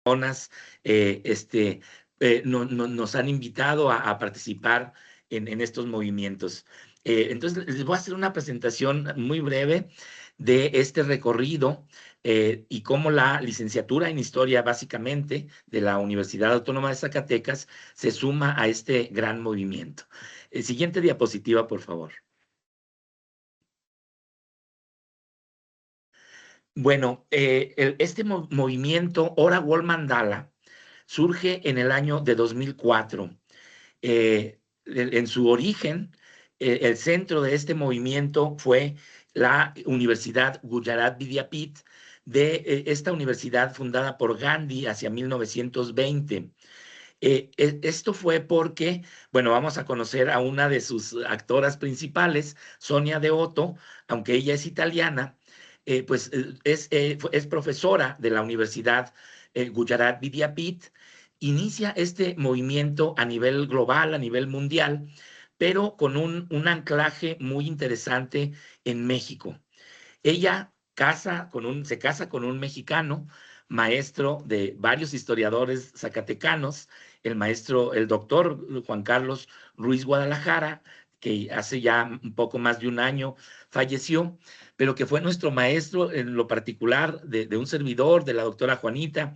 personas nos han invitado a participar en estos movimientos. Entonces, les voy a hacer una presentación muy breve de este recorrido y cómo la licenciatura en Historia, básicamente, de la Universidad Autónoma de Zacatecas, se suma a este gran movimiento. Siguiente diapositiva, por favor. Bueno, este movimiento Ora Wall Mandala surge en el año de 2004. En su origen, el centro de este movimiento fue la Universidad Gujarat Vidyapith, de esta universidad fundada por Gandhi hacia 1920. Esto fue porque, bueno, vamos a conocer a una de sus actoras principales, Sonia Deoto, aunque ella es italiana, pues es profesora de la Universidad Gujarat Vidyapith. Inicia este movimiento a nivel global, a nivel mundial, pero con un anclaje muy interesante en México. Ella se casa con un mexicano, maestro de varios historiadores zacatecanos, el doctor Juan Carlos Ruiz Guadalajara, que hace ya un poco más de un año falleció, pero que fue nuestro maestro en lo particular de un servidor, de la doctora Juanita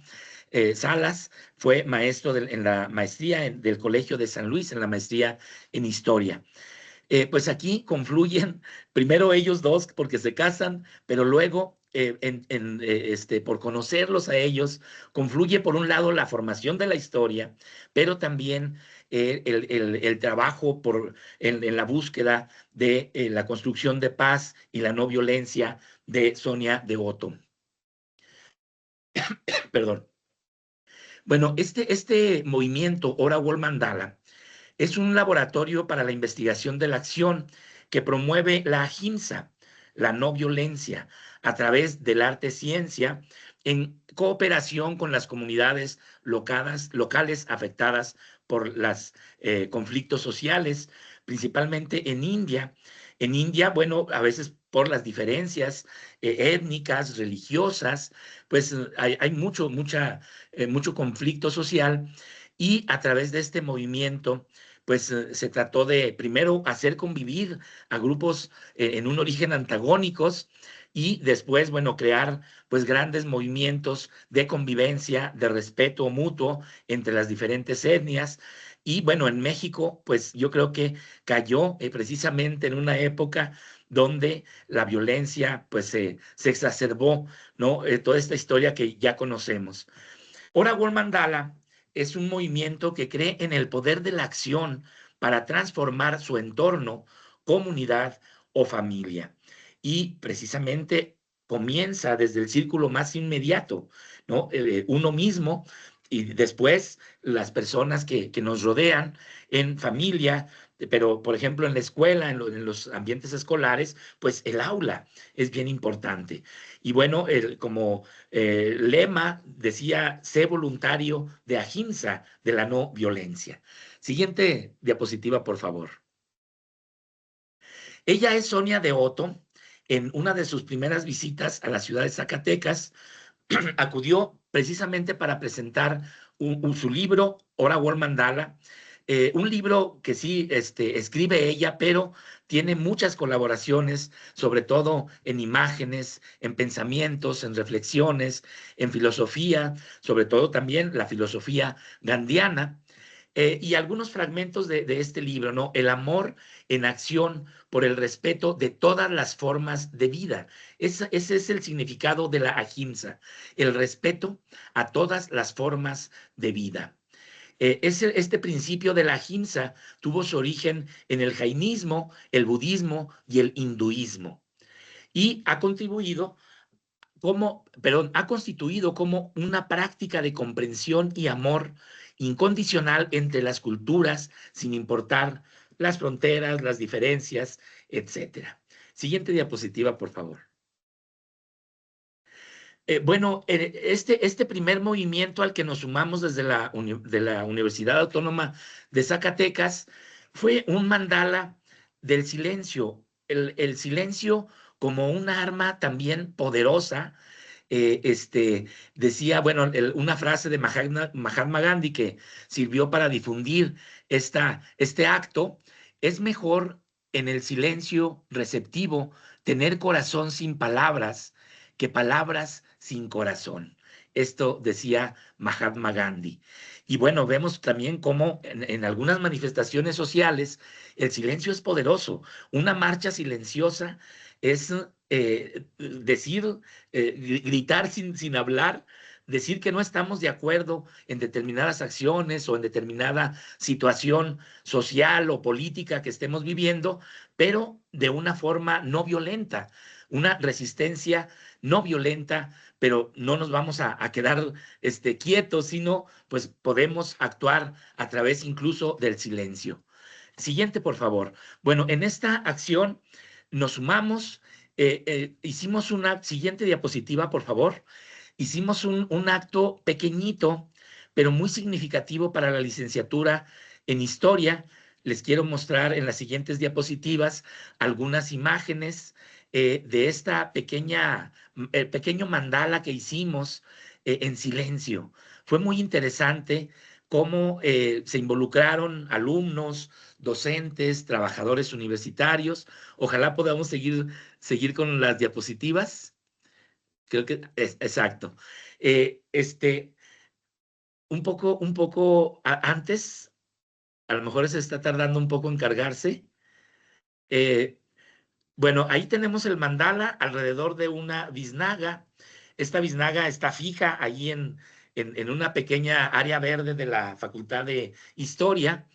Salas, fue maestro en la maestría del Colegio de San Luis, en la maestría en Historia. Pues aquí confluyen primero ellos dos porque se casan, pero luego por conocerlos a ellos, confluye por un lado la formación de la historia, pero también el trabajo en la búsqueda de la construcción de paz y la no violencia de Sonia Deoto. Perdón. Bueno, este movimiento, Ora Wall Mandala, es un laboratorio para la investigación de la acción que promueve la ahimsa, la no violencia, a través del arte-ciencia, en cooperación con las comunidades locales afectadas por los conflictos sociales, principalmente en India. En India, bueno, a veces por las diferencias étnicas, religiosas, pues hay mucho conflicto social, y a través de este movimiento pues se trató de primero hacer convivir a grupos en un origen antagónicos, y después, bueno, crear pues grandes movimientos de convivencia, de respeto mutuo entre las diferentes etnias. Y bueno, en México, pues yo creo que cayó precisamente en una época donde la violencia pues se exacerbó, ¿no? Toda esta historia que ya conocemos. Ora Wall Mandala es un movimiento que cree en el poder de la acción para transformar su entorno, comunidad o familia. Y precisamente comienza desde el círculo más inmediato, ¿no? Uno mismo, y después las personas que nos rodean en familia, pero por ejemplo en la escuela, en los ambientes escolares, pues el aula es bien importante. Y bueno, como lema decía: sé voluntario de ahimsa, de la no violencia. Siguiente diapositiva, por favor. Ella es Sonia Deoto. En una de sus primeras visitas a la ciudad de Zacatecas, acudió precisamente para presentar su libro, Ora Wall Mandala, un libro que sí escribe ella, pero tiene muchas colaboraciones, sobre todo en imágenes, en pensamientos, en reflexiones, en filosofía, sobre todo también la filosofía gandiana. Y algunos fragmentos de este libro, ¿no? El amor en acción por el respeto de todas las formas de vida. Ese es el significado de la ahimsa, el respeto a todas las formas de vida. Este principio de la ahimsa tuvo su origen en el jainismo, el budismo y el hinduismo, y ha constituido como una práctica de comprensión y amor incondicional entre las culturas, sin importar las fronteras, las diferencias, etcétera. Siguiente diapositiva, por favor. Bueno, este primer movimiento al que nos sumamos desde de la Universidad Autónoma de Zacatecas fue un mandala del silencio, el silencio como una arma también poderosa decía, bueno, una frase de Mahatma Gandhi que sirvió para difundir este acto: es mejor en el silencio receptivo tener corazón sin palabras que palabras sin corazón. Esto decía Mahatma Gandhi. Y bueno, vemos también cómo en algunas manifestaciones sociales el silencio es poderoso. Una marcha silenciosa es decir, gritar sin hablar, decir que no estamos de acuerdo en determinadas acciones o en determinada situación social o política que estemos viviendo, pero de una forma no violenta, una resistencia no violenta, pero no nos vamos a quedar quietos, sino pues podemos actuar a través incluso del silencio. Siguiente, por favor. Bueno, en esta acción nos sumamos, hicimos una siguiente diapositiva, por favor. Hicimos un acto pequeñito, pero muy significativo para la licenciatura en historia. Les quiero mostrar en las siguientes diapositivas algunas imágenes de esta pequeño mandala que hicimos en silencio. Fue muy interesante cómo se involucraron alumnos, docentes, trabajadores universitarios. Ojalá podamos seguir con las diapositivas. Creo que es exacto. Eh, este, antes, a lo mejor se está tardando un poco en cargarse. Eh, bueno, ahí tenemos el mandala alrededor de una biznaga. Esta biznaga está fija ahí en una pequeña área verde de la Facultad de Historia.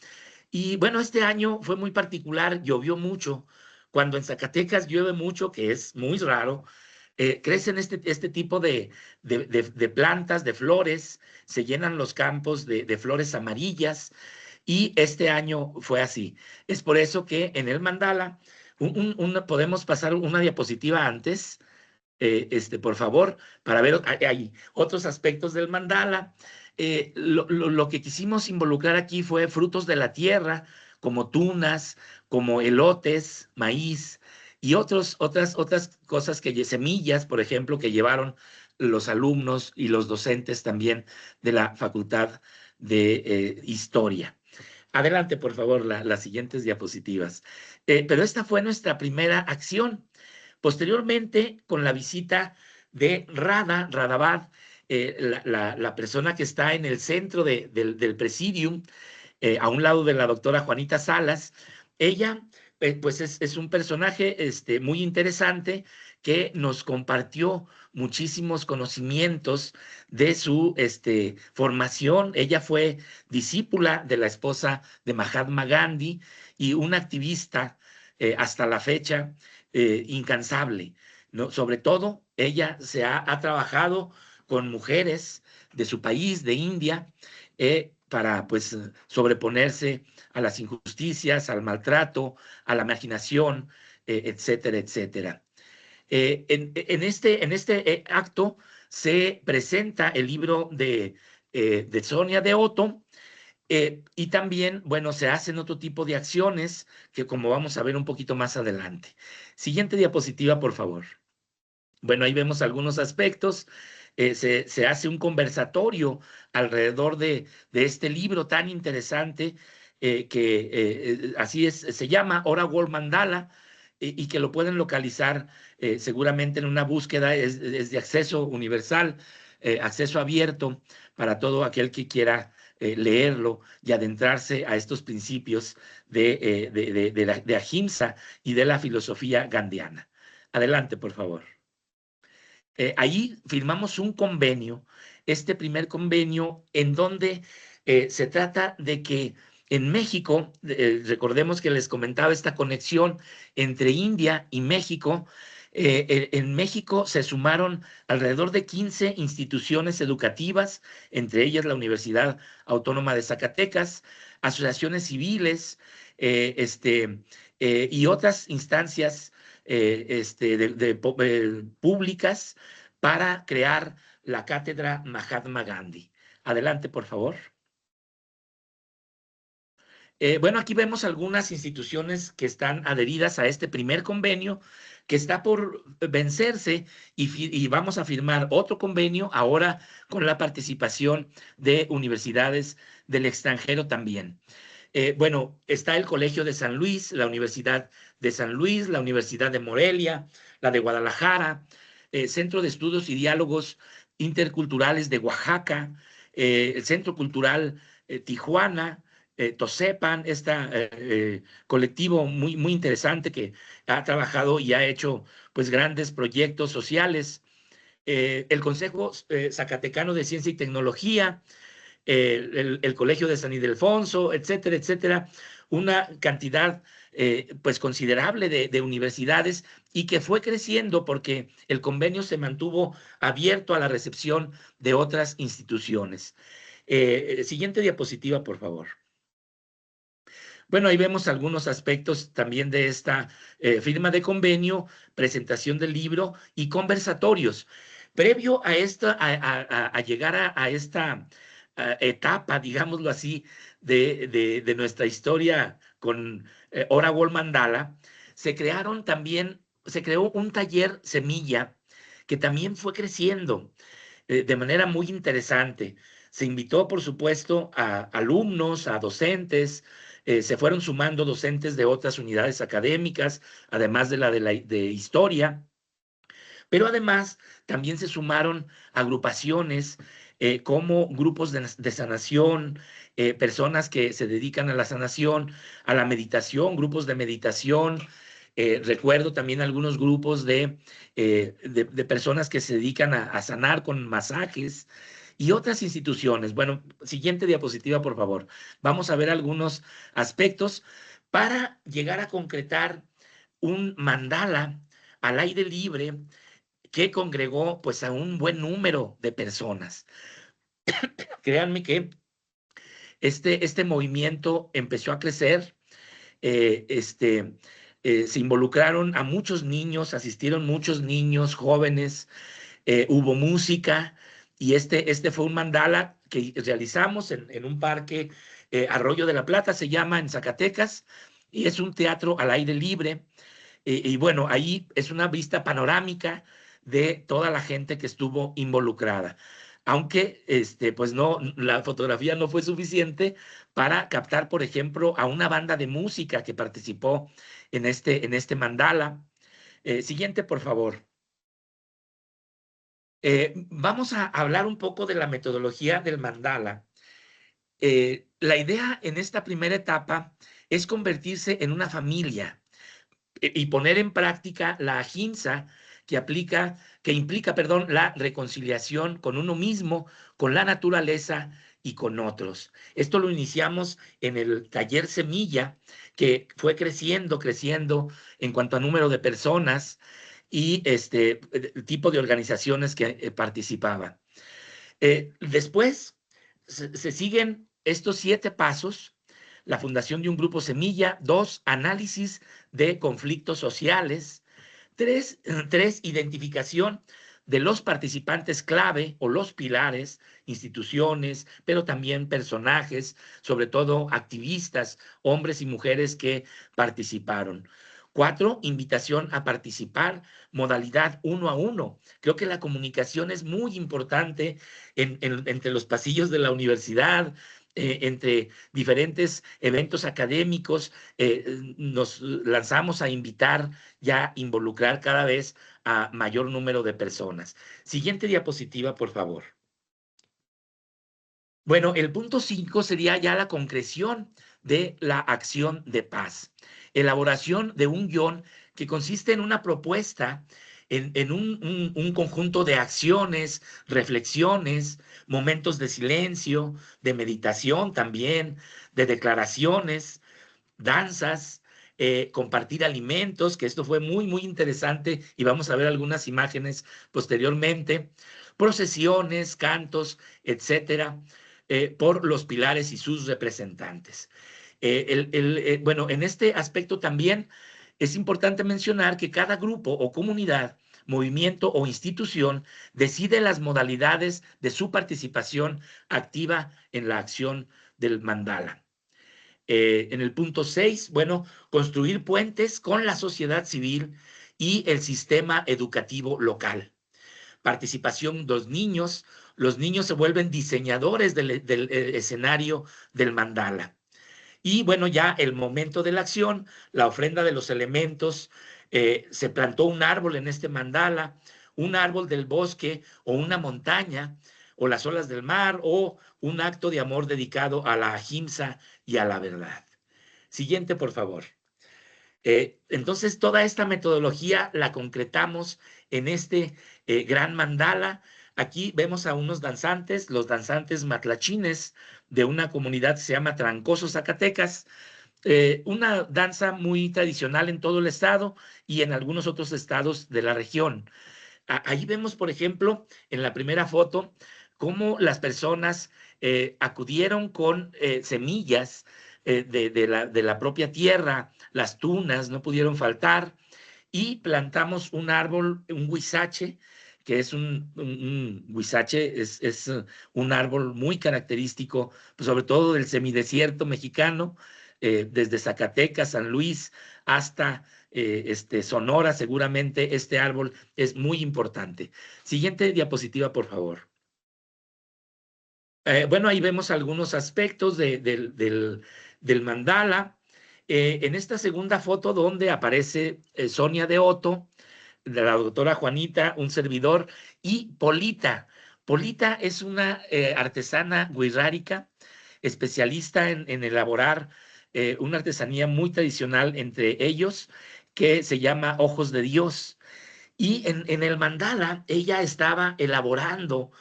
Y bueno, este año fue muy particular, llovió mucho. Cuando en Zacatecas llueve mucho, que es muy raro, crecen este tipo de plantas, de flores, se llenan los campos de flores amarillas, y este año fue así. Es por eso que en el mandala, podemos pasar una diapositiva antes, por favor, para ver, hay otros aspectos del mandala. Lo que quisimos involucrar aquí fue frutos de la tierra, como tunas, como elotes, maíz y otras cosas, semillas, por ejemplo, que llevaron los alumnos y los docentes también de la Facultad de Historia. Adelante, por favor, las siguientes diapositivas. Pero esta fue nuestra primera acción. Posteriormente, con la visita de Radabad, la persona que está en el centro del presidium, a un lado de la doctora Juanita Salas. Ella, pues es un personaje muy interesante que nos compartió muchísimos conocimientos de su formación. Ella fue discípula de la esposa de Mahatma Gandhi y una activista hasta la fecha incansable, ¿no? Sobre todo, ella ha trabajado con mujeres de su país, de India, para pues sobreponerse a las injusticias, al maltrato, a la marginación, etcétera, etcétera. En este acto se presenta el libro de Sonia de Otto, y también, bueno, se hacen otro tipo de acciones que como vamos a ver un poquito más adelante. Siguiente diapositiva, por favor. Bueno, ahí vemos algunos aspectos. Se hace un conversatorio alrededor de este libro tan interesante, así se llama Ora World Mandala, y que lo pueden localizar seguramente en una búsqueda. Es de acceso universal, acceso abierto para todo aquel que quiera leerlo y adentrarse a estos principios de Ahimsa y de la filosofía gandhiana. Adelante, por favor. Ahí firmamos un convenio, este primer convenio, en donde se trata de que en México, recordemos que les comentaba esta conexión entre India y México. En México se sumaron alrededor de 15 instituciones educativas, entre ellas la Universidad Autónoma de Zacatecas, asociaciones civiles, y otras instancias públicas, para crear la cátedra Mahatma Gandhi. Adelante, por favor. Bueno, aquí vemos algunas instituciones que están adheridas a este primer convenio, que está por vencerse y vamos a firmar otro convenio ahora con la participación de universidades del extranjero también. Bueno, está el Colegio de San Luis, la Universidad de San Luis, la Universidad de Morelia, la de Guadalajara, Centro de Estudios y Diálogos Interculturales de Oaxaca, el Centro Cultural Tijuana, Tosepan, este colectivo muy interesante que ha trabajado y ha hecho pues grandes proyectos sociales, el Consejo Zacatecano de Ciencia y Tecnología, el Colegio de San Ildefonso, etcétera, etcétera, una cantidad pues considerable de universidades y que fue creciendo porque el convenio se mantuvo abierto a la recepción de otras instituciones. Siguiente diapositiva, por favor. Bueno, ahí vemos algunos aspectos también de esta firma de convenio, presentación del libro y conversatorios. Previo a llegar a esta etapa, digámoslo así, de nuestra historia con Orawol Mandala, se creó un taller semilla que también fue creciendo de manera muy interesante. Se invitó, por supuesto, a alumnos, a docentes, se fueron sumando docentes de otras unidades académicas, además de historia, pero además también se sumaron agrupaciones como grupos de sanación, personas que se dedican a la sanación, a la meditación, grupos de meditación. Recuerdo también algunos grupos de personas que se dedican a sanar con masajes y otras instituciones. Bueno, siguiente diapositiva, por favor. Vamos a ver algunos aspectos para llegar a concretar un mandala al aire libre que congregó pues a un buen número de personas. Créanme que este movimiento empezó a crecer, se involucraron a muchos niños, asistieron muchos niños, jóvenes, hubo música y este fue un mandala que realizamos en un parque, Arroyo de la Plata se llama, en Zacatecas, y es un teatro al aire libre. Y bueno, ahí es una vista panorámica de toda la gente que estuvo involucrada. Aunque pues no, la fotografía no fue suficiente para captar, por ejemplo, a una banda de música que participó en este mandala. Siguiente, por favor. Vamos a hablar un poco de la metodología del mandala. La idea en esta primera etapa es convertirse en una familia y poner en práctica la ahimsa que implica, perdón, la reconciliación con uno mismo, con la naturaleza y con otros. Esto lo iniciamos en el taller Semilla, que fue creciendo en cuanto a número de personas y tipo de organizaciones que participaban. Después se siguen estos 7 pasos: la fundación de un grupo semilla; 2, análisis de conflictos sociales; 3, identificación de los participantes clave o los pilares, instituciones, pero también personajes, sobre todo activistas, hombres y mujeres que participaron. 4, invitación a participar, modalidad 1 a 1. Creo que la comunicación es muy importante entre los pasillos de la universidad, entre diferentes eventos académicos. Nos lanzamos a invitar ya involucrar cada vez a mayor número de personas. Siguiente diapositiva, por favor. Bueno, el punto 5 sería ya la concreción de la acción de paz. Elaboración de un guión que consiste en una propuesta, en un conjunto de acciones, reflexiones, momentos de silencio, de meditación también, de declaraciones, danzas, compartir alimentos, que esto fue muy interesante y vamos a ver algunas imágenes posteriormente, procesiones, cantos, etcétera, por los pilares y sus representantes. Bueno, en este aspecto también es importante mencionar que cada grupo o comunidad, movimiento o institución decide las modalidades de su participación activa en la acción del mandala. En el punto 6, bueno, construir puentes con la sociedad civil y el sistema educativo local. Participación de los niños se vuelven diseñadores del escenario del mandala. Y bueno, ya el momento de la acción, la ofrenda de los elementos, se plantó un árbol en este mandala, un árbol del bosque o una montaña, o las olas del mar, o un acto de amor dedicado a la ahimsa y a la verdad. Siguiente, por favor. Entonces, toda esta metodología la concretamos en este gran mandala. Aquí vemos a unos danzantes, los danzantes matlachines de una comunidad que se llama Trancoso, Zacatecas, una danza muy tradicional en todo el estado y en algunos otros estados de la región. Ahí vemos, por ejemplo, en la primera foto, cómo las personas acudieron con semillas de la propia tierra, las tunas no pudieron faltar, y plantamos un árbol, un huizache, que es un huizache, es un árbol muy característico, pues sobre todo del semidesierto mexicano, desde Zacatecas, San Luis, hasta Sonora. Seguramente este árbol es muy importante. Siguiente diapositiva, por favor. Bueno, ahí vemos algunos aspectos del mandala. En esta segunda foto donde aparece Sonia de Otto, de la doctora Juanita, un servidor, y Polita. Polita es una artesana wixárika, especialista en elaborar una artesanía muy tradicional entre ellos, que se llama Ojos de Dios. Y en el mandala ella estaba elaborando,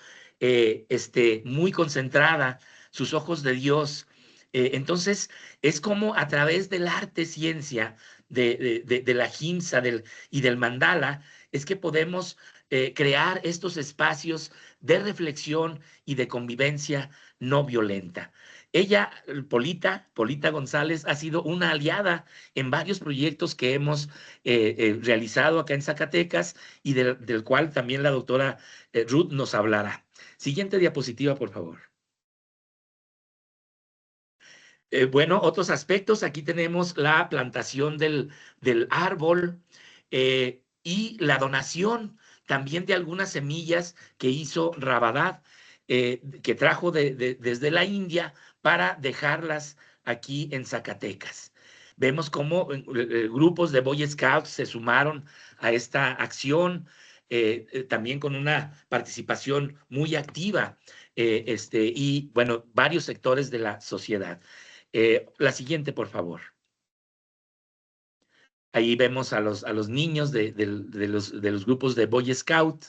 muy concentrada, sus ojos de Dios. Entonces, es como a través del arte ciencia, de la ahimsa y del mandala, es que podemos crear estos espacios de reflexión y de convivencia no violenta. Ella, Polita González, ha sido una aliada en varios proyectos que hemos realizado acá en Zacatecas y del cual también la doctora Ruth nos hablará. Siguiente diapositiva, por favor. Bueno, otros aspectos. Aquí tenemos la plantación del árbol y la donación también de algunas semillas que hizo Rabadat, que trajo desde la India para dejarlas aquí en Zacatecas. Vemos cómo grupos de Boy Scouts se sumaron a esta acción, también con una participación muy activa, y bueno, varios sectores de la sociedad. La siguiente, por favor. Ahí vemos a los niños de los grupos de Boy Scout,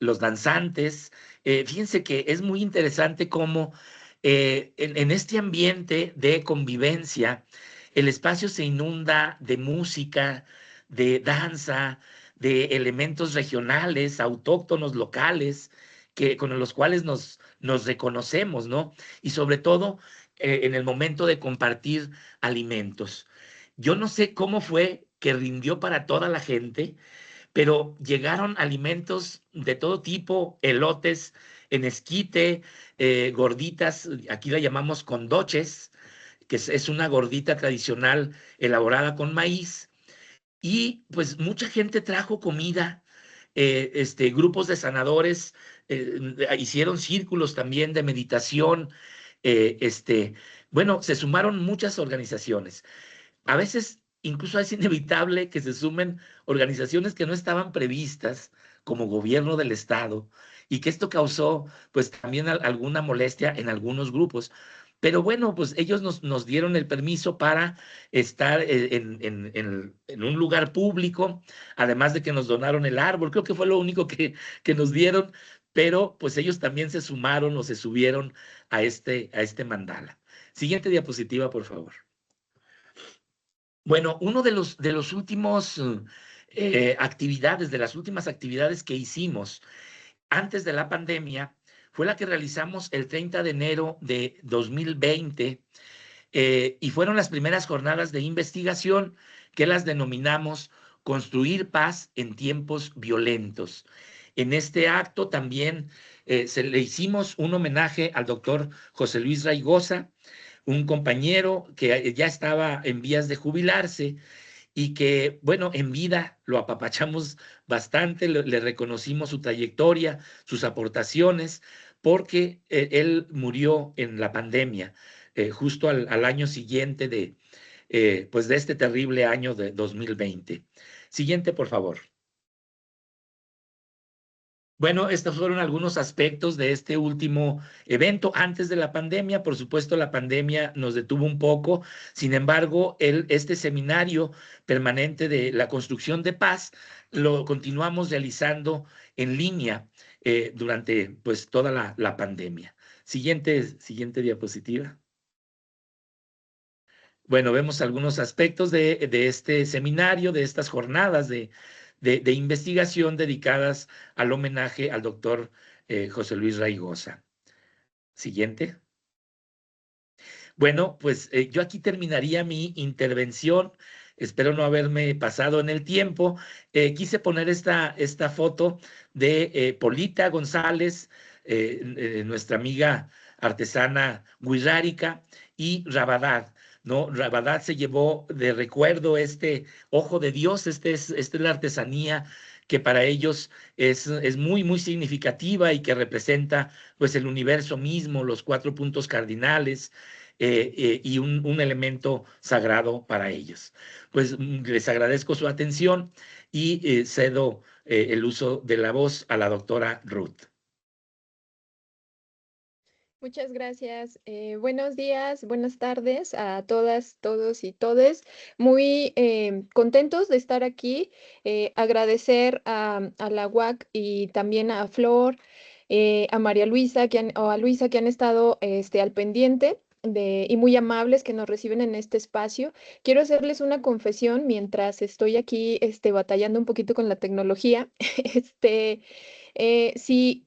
los danzantes. Fíjense que es muy interesante cómo en este ambiente de convivencia, el espacio se inunda de música, de danza, de elementos regionales, autóctonos, locales, con los cuales nos reconocemos, ¿no? Y sobre todo en el momento de compartir alimentos. Yo no sé cómo fue que rindió para toda la gente, pero llegaron alimentos de todo tipo, elotes en esquite, gorditas, aquí la llamamos condoches, que es una gordita tradicional elaborada con maíz, y pues mucha gente trajo comida, grupos de sanadores hicieron círculos también de meditación, bueno, se sumaron muchas organizaciones. A veces incluso es inevitable que se sumen organizaciones que no estaban previstas, como gobierno del estado, y que esto causó pues también alguna molestia en algunos grupos. Pero bueno, pues ellos nos dieron el permiso para estar en un lugar público, además de que nos donaron el árbol. Creo que fue lo único que nos dieron, pero pues ellos también se sumaron o se subieron a este mandala. Siguiente diapositiva, por favor. Bueno, uno de los últimos actividades, de las últimas actividades que hicimos antes de la pandemia, fue la que realizamos el 30 de enero de 2020, y fueron las primeras jornadas de investigación que las denominamos Construir paz en tiempos violentos. En este acto también le hicimos un homenaje al doctor José Luis Raigosa, un compañero que ya estaba en vías de jubilarse, y que, bueno, en vida lo apapachamos bastante, le reconocimos su trayectoria, sus aportaciones, porque él murió en la pandemia, justo al año siguiente pues de este terrible año de 2020. Siguiente, por favor. Bueno, estos fueron algunos aspectos de este último evento antes de la pandemia. Por supuesto, la pandemia nos detuvo un poco. Sin embargo, este seminario permanente de la construcción de paz lo continuamos realizando en línea durante pues toda la pandemia. Siguiente diapositiva. Bueno, vemos algunos aspectos de este seminario, de estas jornadas de investigación dedicadas al homenaje al doctor José Luis Raigosa. Siguiente. Bueno, pues yo aquí terminaría mi intervención. Espero no haberme pasado en el tiempo. Quise poner esta foto de Polita González, nuestra amiga artesana wixárika, y Rabadad, ¿no? Rabadad se llevó de recuerdo este ojo de Dios, esta es la artesanía que para ellos es muy, muy significativa y que representa pues el universo mismo, los 4 puntos cardinales, y un elemento sagrado para ellos. Pues les agradezco su atención y cedo el uso de la voz a la doctora Ruth. Muchas gracias. Buenos días, buenas tardes a todas, todos y todes. Muy contentos de estar aquí. Agradecer a la UAC y también a Flor, a María Luisa o a Luisa que han estado al pendiente y muy amables que nos reciben en este espacio. Quiero hacerles una confesión mientras estoy aquí batallando un poquito con la tecnología. Este, si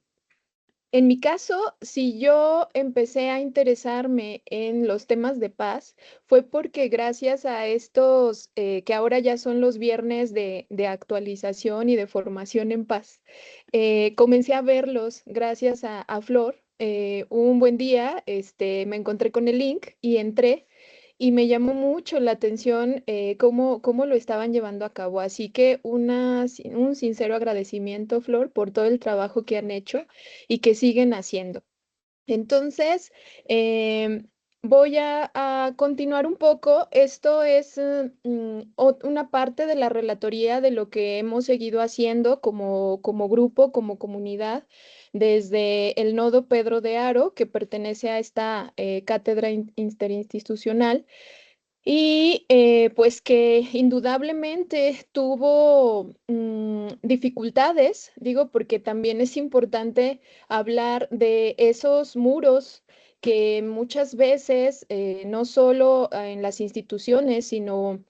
en mi caso, si yo empecé a interesarme en los temas de paz, fue porque gracias a estos, que ahora ya son los viernes de actualización y de formación en paz, comencé a verlos gracias a Flor. Un buen día, me encontré con el link y entré y me llamó mucho la atención cómo lo estaban llevando a cabo. Así que un sincero agradecimiento, Flor, por todo el trabajo que han hecho y que siguen haciendo. Entonces, voy a continuar un poco. Esto es una parte de la relatoría de lo que hemos seguido haciendo como grupo, como comunidad, desde el Nodo Pedro de Aro, que pertenece a esta cátedra interinstitucional y pues que indudablemente tuvo dificultades, digo, porque también es importante hablar de esos muros que muchas veces, no solo en las instituciones, sino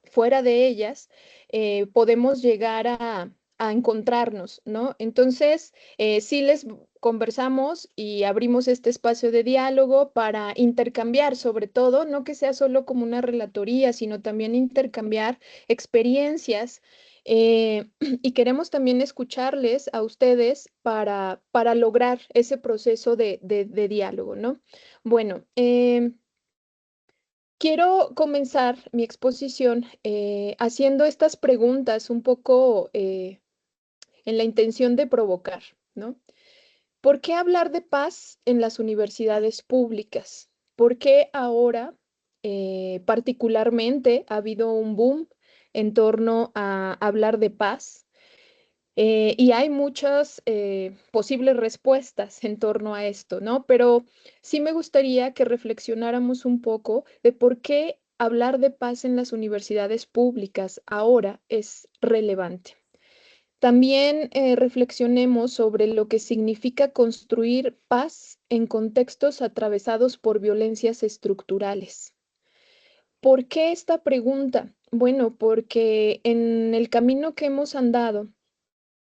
fuera de ellas, podemos llegar a encontrarnos, ¿no? Entonces, sí les conversamos y abrimos este espacio de diálogo para intercambiar, sobre todo, no que sea solo como una relatoría, sino también intercambiar experiencias. Y queremos también escucharles a ustedes para lograr ese proceso de diálogo, ¿no? Bueno, quiero comenzar mi exposición haciendo estas preguntas un poco en la intención de provocar, ¿no? ¿Por qué hablar de paz en las universidades públicas? ¿Por qué ahora particularmente ha habido un boom en torno a hablar de paz? Y hay muchas posibles respuestas en torno a esto, ¿no? Pero sí me gustaría que reflexionáramos un poco de por qué hablar de paz en las universidades públicas ahora es relevante. También reflexionemos sobre lo que significa construir paz en contextos atravesados por violencias estructurales. ¿Por qué esta pregunta? Bueno, porque en el camino que hemos andado,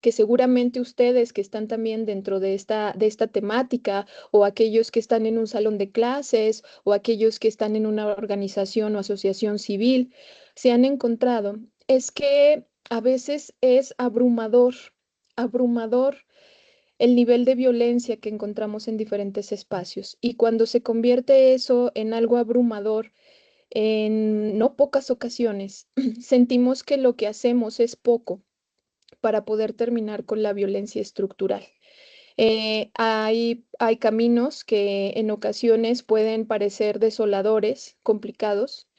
que seguramente ustedes que están también dentro de esta temática, o aquellos que están en un salón de clases, o aquellos que están en una organización o asociación civil, se han encontrado, es que a veces es abrumador, abrumador el nivel de violencia que encontramos en diferentes espacios. Y cuando se convierte eso en algo abrumador, en no pocas ocasiones sentimos que lo que hacemos es poco para poder terminar con la violencia estructural. Hay caminos que en ocasiones pueden parecer desoladores, complicados,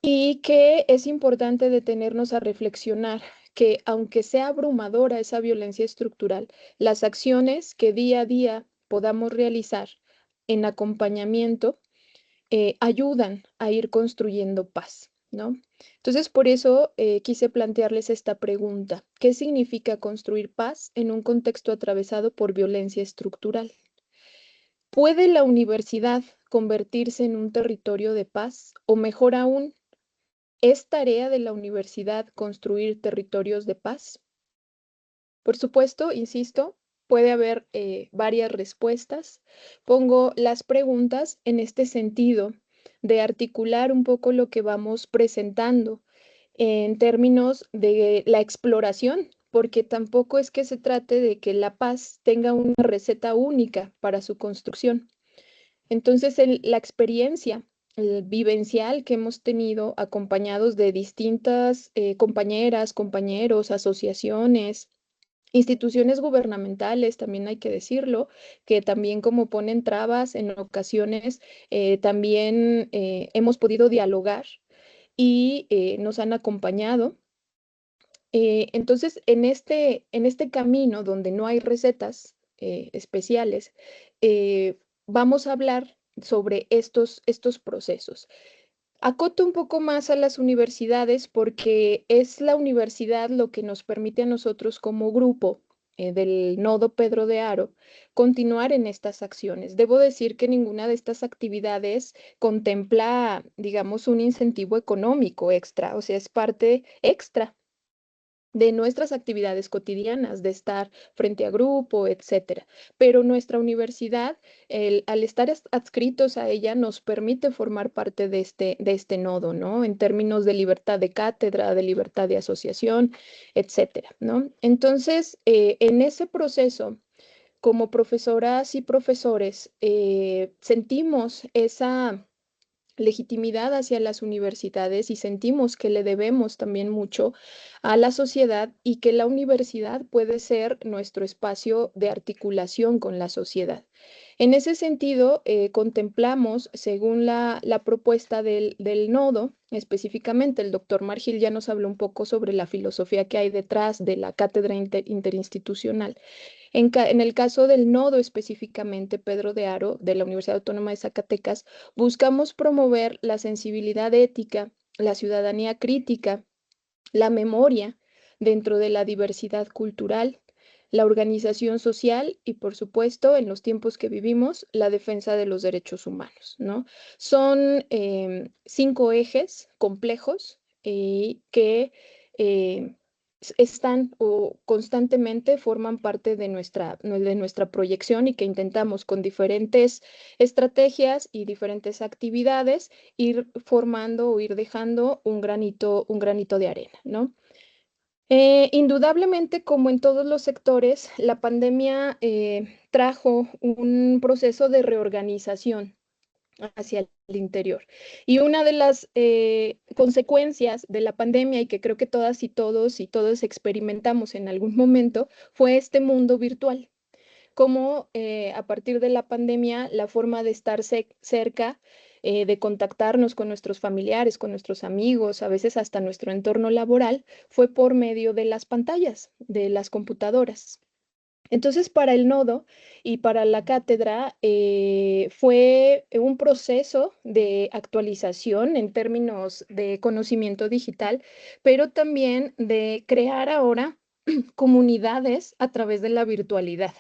y que es importante detenernos a reflexionar que aunque sea abrumadora esa violencia estructural, las acciones que día a día podamos realizar en acompañamiento ayudan a ir construyendo paz, ¿no? Entonces, por eso quise plantearles esta pregunta. ¿Qué significa construir paz en un contexto atravesado por violencia estructural? ¿Puede la universidad convertirse en un territorio de paz? O mejor aún, ¿es tarea de la universidad construir territorios de paz? Por supuesto, insisto, puede haber varias respuestas. Pongo las preguntas en este sentido de articular un poco lo que vamos presentando en términos de la exploración, porque tampoco es que se trate de que la paz tenga una receta única para su construcción. Entonces, la experiencia vivencial que hemos tenido acompañados de distintas compañeras, compañeros, asociaciones, instituciones gubernamentales, también hay que decirlo, que también como ponen trabas en ocasiones, también hemos podido dialogar y nos han acompañado. Entonces, en este camino donde no hay recetas especiales, vamos a hablar sobre estos procesos. Acoto un poco más a las universidades porque es la universidad lo que nos permite a nosotros como grupo del Nodo Pedro de Aro continuar en estas acciones. Debo decir que ninguna de estas actividades contempla, digamos, un incentivo económico extra, o sea, es parte extra de nuestras actividades cotidianas, de estar frente a grupo, etcétera. Pero nuestra universidad, al estar adscritos a ella, nos permite formar parte de este nodo, ¿no? En términos de libertad de cátedra, de libertad de asociación, etcétera, ¿no? Entonces, en ese proceso, como profesoras y profesores, sentimos esa legitimidad hacia las universidades y sentimos que le debemos también mucho a la sociedad y que la universidad puede ser nuestro espacio de articulación con la sociedad. En ese sentido, contemplamos, según la propuesta del nodo, específicamente el doctor Margil ya nos habló un poco sobre la filosofía que hay detrás de la cátedra interinstitucional. En el caso del nodo específicamente, Pedro de Aro, de la Universidad Autónoma de Zacatecas, buscamos promover la sensibilidad ética, la ciudadanía crítica, la memoria dentro de la diversidad cultural, la organización social y, por supuesto, en los tiempos que vivimos, la defensa de los derechos humanos, ¿no? Son 5 ejes complejos que eh, están o constantemente forman parte de nuestra proyección y que intentamos con diferentes estrategias y diferentes actividades ir formando o ir dejando un granito de arena, ¿no? Indudablemente, como en todos los sectores, la pandemia trajo un proceso de reorganización hacia el interior. Y una de las consecuencias de la pandemia, y que creo que todas y todos experimentamos en algún momento, fue este mundo virtual. Cómo a partir de la pandemia la forma de estar cerca, de contactarnos con nuestros familiares, con nuestros amigos, a veces hasta nuestro entorno laboral, fue por medio de las pantallas, de las computadoras. Entonces, para el nodo y para la cátedra fue un proceso de actualización en términos de conocimiento digital, pero también de crear ahora comunidades a través de la virtualidad.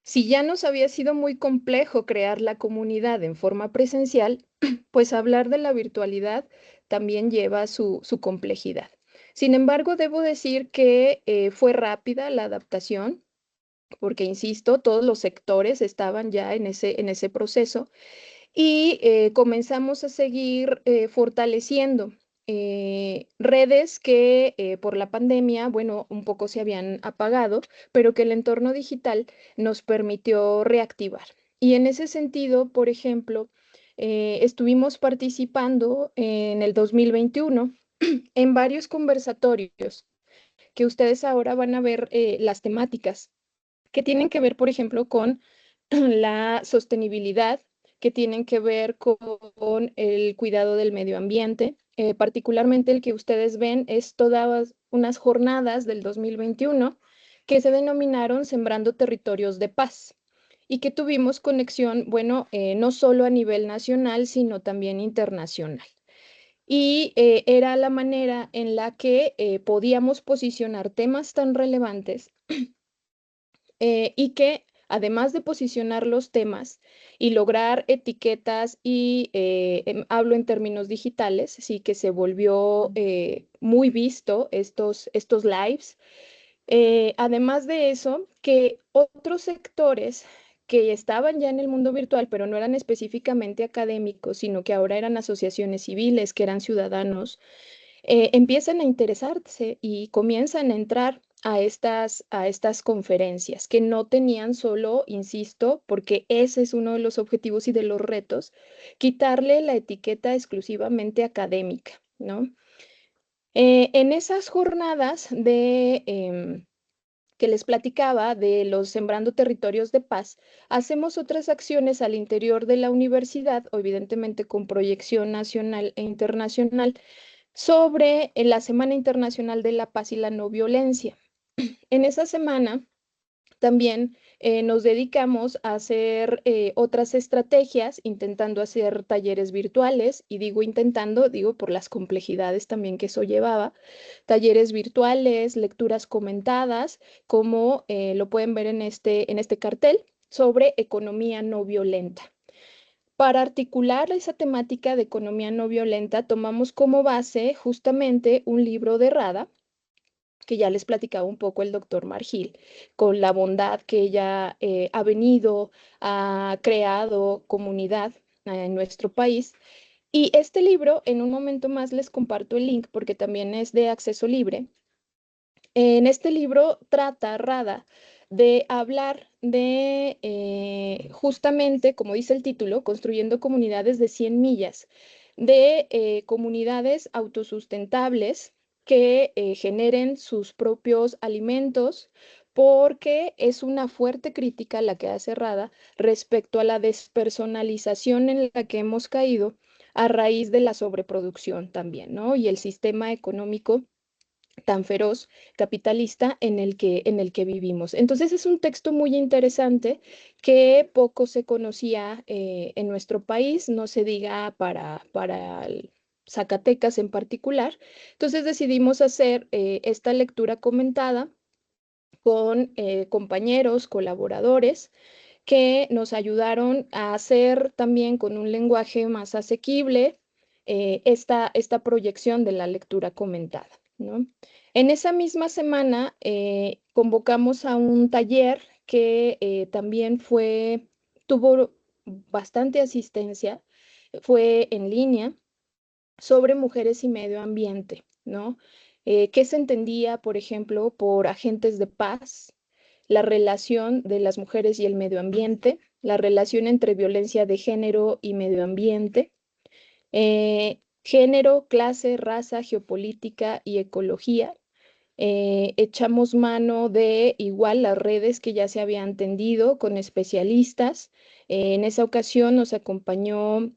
Si ya nos había sido muy complejo crear la comunidad en forma presencial, pues hablar de la virtualidad también lleva su complejidad. Sin embargo, debo decir que fue rápida la adaptación, porque, insisto, todos los sectores estaban ya en ese proceso y comenzamos a seguir fortaleciendo redes que por la pandemia, bueno, un poco se habían apagado, pero que el entorno digital nos permitió reactivar. Y en ese sentido, por ejemplo, estuvimos participando en el 2021 en varios conversatorios que ustedes ahora van a ver las temáticas que tienen que ver, por ejemplo, con la sostenibilidad, que tienen que ver con el cuidado del medio ambiente. Particularmente el que ustedes ven es todas unas jornadas del 2021 que se denominaron Sembrando Territorios de Paz y que tuvimos conexión, bueno, no solo a nivel nacional, sino también internacional. Y era la manera en la que podíamos posicionar temas tan relevantes y que además de posicionar los temas y lograr etiquetas y hablo en términos digitales, sí que se volvió muy visto estos lives. Además de eso, que otros sectores que estaban ya en el mundo virtual, pero no eran específicamente académicos, sino que ahora eran asociaciones civiles, que eran ciudadanos, empiezan a interesarse y comienzan a entrar a estas conferencias que no tenían solo, insisto, porque ese es uno de los objetivos y de los retos, quitarle la etiqueta exclusivamente académica, ¿no? En esas jornadas que les platicaba de los Sembrando Territorios de Paz, hacemos otras acciones al interior de la universidad, evidentemente con proyección nacional e internacional, sobre la Semana Internacional de la Paz y la No Violencia. En esa semana también nos dedicamos a hacer otras estrategias, intentando hacer talleres virtuales, y digo intentando, digo por las complejidades también que eso llevaba, talleres virtuales, lecturas comentadas, como lo pueden ver en este cartel, sobre economía no violenta. Para articular esa temática de economía no violenta, tomamos como base justamente un libro de Rada, que ya les platicaba un poco el doctor Margil, con la bondad que ella ha venido, ha creado comunidad en nuestro país. Y este libro, en un momento más les comparto el link porque también es de acceso libre. En este libro trata Rada de hablar de justamente, como dice el título, construyendo comunidades de 100 millas, de comunidades autosustentables que generen sus propios alimentos, porque es una fuerte crítica la que hace Rada respecto a la despersonalización en la que hemos caído a raíz de la sobreproducción también, ¿no? Y el sistema económico tan feroz capitalista en el que vivimos. Entonces es un texto muy interesante que poco se conocía en nuestro país, no se diga para Zacatecas en particular. Entonces decidimos hacer esta lectura comentada con compañeros, colaboradores que nos ayudaron a hacer también con un lenguaje más asequible esta proyección de la lectura comentada, ¿no? En esa misma semana convocamos a un taller que también tuvo bastante asistencia, fue en línea, sobre mujeres y medio ambiente, ¿no? ¿Qué se entendía, por ejemplo, por agentes de paz? La relación de las mujeres y el medio ambiente, la relación entre violencia de género y medio ambiente, género, clase, raza, geopolítica y ecología. Echamos mano de igual las redes que ya se habían tendido con especialistas. En esa ocasión nos acompañó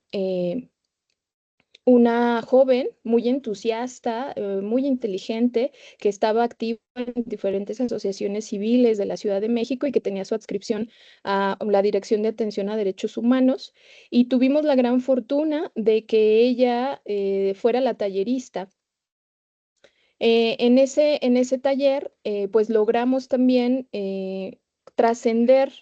una joven muy entusiasta, muy inteligente, que estaba activa en diferentes asociaciones civiles de la Ciudad de México y que tenía su adscripción a la Dirección de Atención a Derechos Humanos. Y tuvimos la gran fortuna de que ella fuera la tallerista. En ese taller, pues logramos también trascender,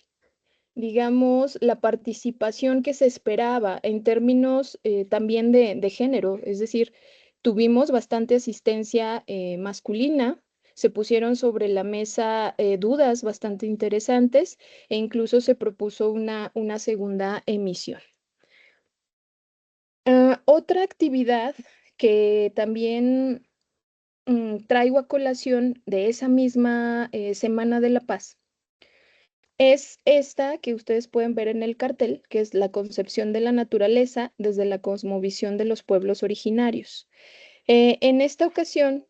digamos, la participación que se esperaba en términos también de género, es decir, tuvimos bastante asistencia masculina, se pusieron sobre la mesa dudas bastante interesantes e incluso se propuso una segunda emisión. Otra actividad que también traigo a colación de esa misma Semana de la Paz es esta que ustedes pueden ver en el cartel, que es la concepción de la naturaleza desde la cosmovisión de los pueblos originarios. En esta ocasión,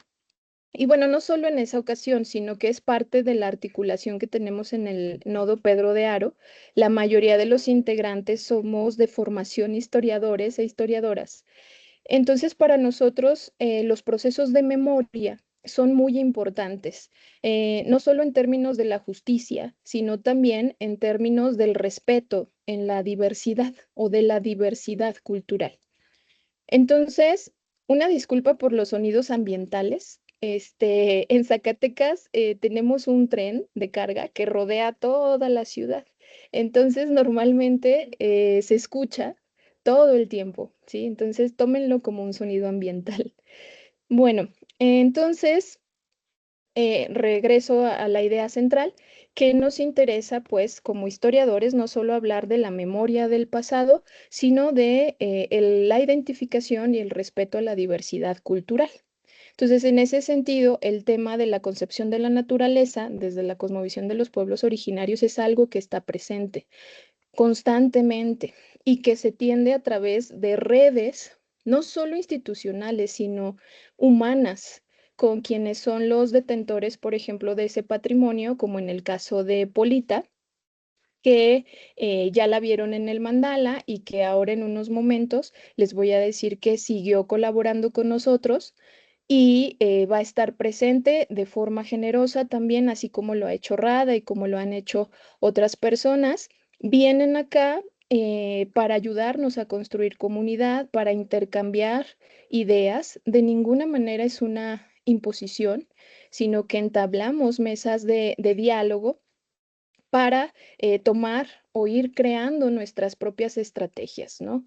y bueno, no solo en esa ocasión, sino que es parte de la articulación que tenemos en el nodo Pedro de Aro, la mayoría de los integrantes somos de formación historiadores e historiadoras. Entonces, para nosotros, los procesos de memoria son muy importantes, no solo en términos de la justicia, sino también en términos del respeto en la diversidad o de la diversidad cultural. Entonces, una disculpa por los sonidos ambientales. En Zacatecas tenemos un tren de carga que rodea toda la ciudad. Entonces, normalmente se escucha todo el tiempo, ¿sí? Entonces, tómenlo como un sonido ambiental. Bueno, entonces, regreso a la idea central, que nos interesa, pues, como historiadores, no solo hablar de la memoria del pasado, sino de la identificación y el respeto a la diversidad cultural. Entonces, en ese sentido, el tema de la concepción de la naturaleza desde la cosmovisión de los pueblos originarios es algo que está presente constantemente y que se tiende a través de redes, no solo institucionales, sino humanas, con quienes son los detentores, por ejemplo, de ese patrimonio, como en el caso de Polita, que ya la vieron en el mandala y que ahora en unos momentos les voy a decir que siguió colaborando con nosotros y va a estar presente de forma generosa también, así como lo ha hecho Rada y como lo han hecho otras personas. Vienen acá para ayudarnos a construir comunidad, para intercambiar ideas. De ninguna manera es una imposición, sino que entablamos mesas de diálogo para tomar o ir creando nuestras propias estrategias, ¿no?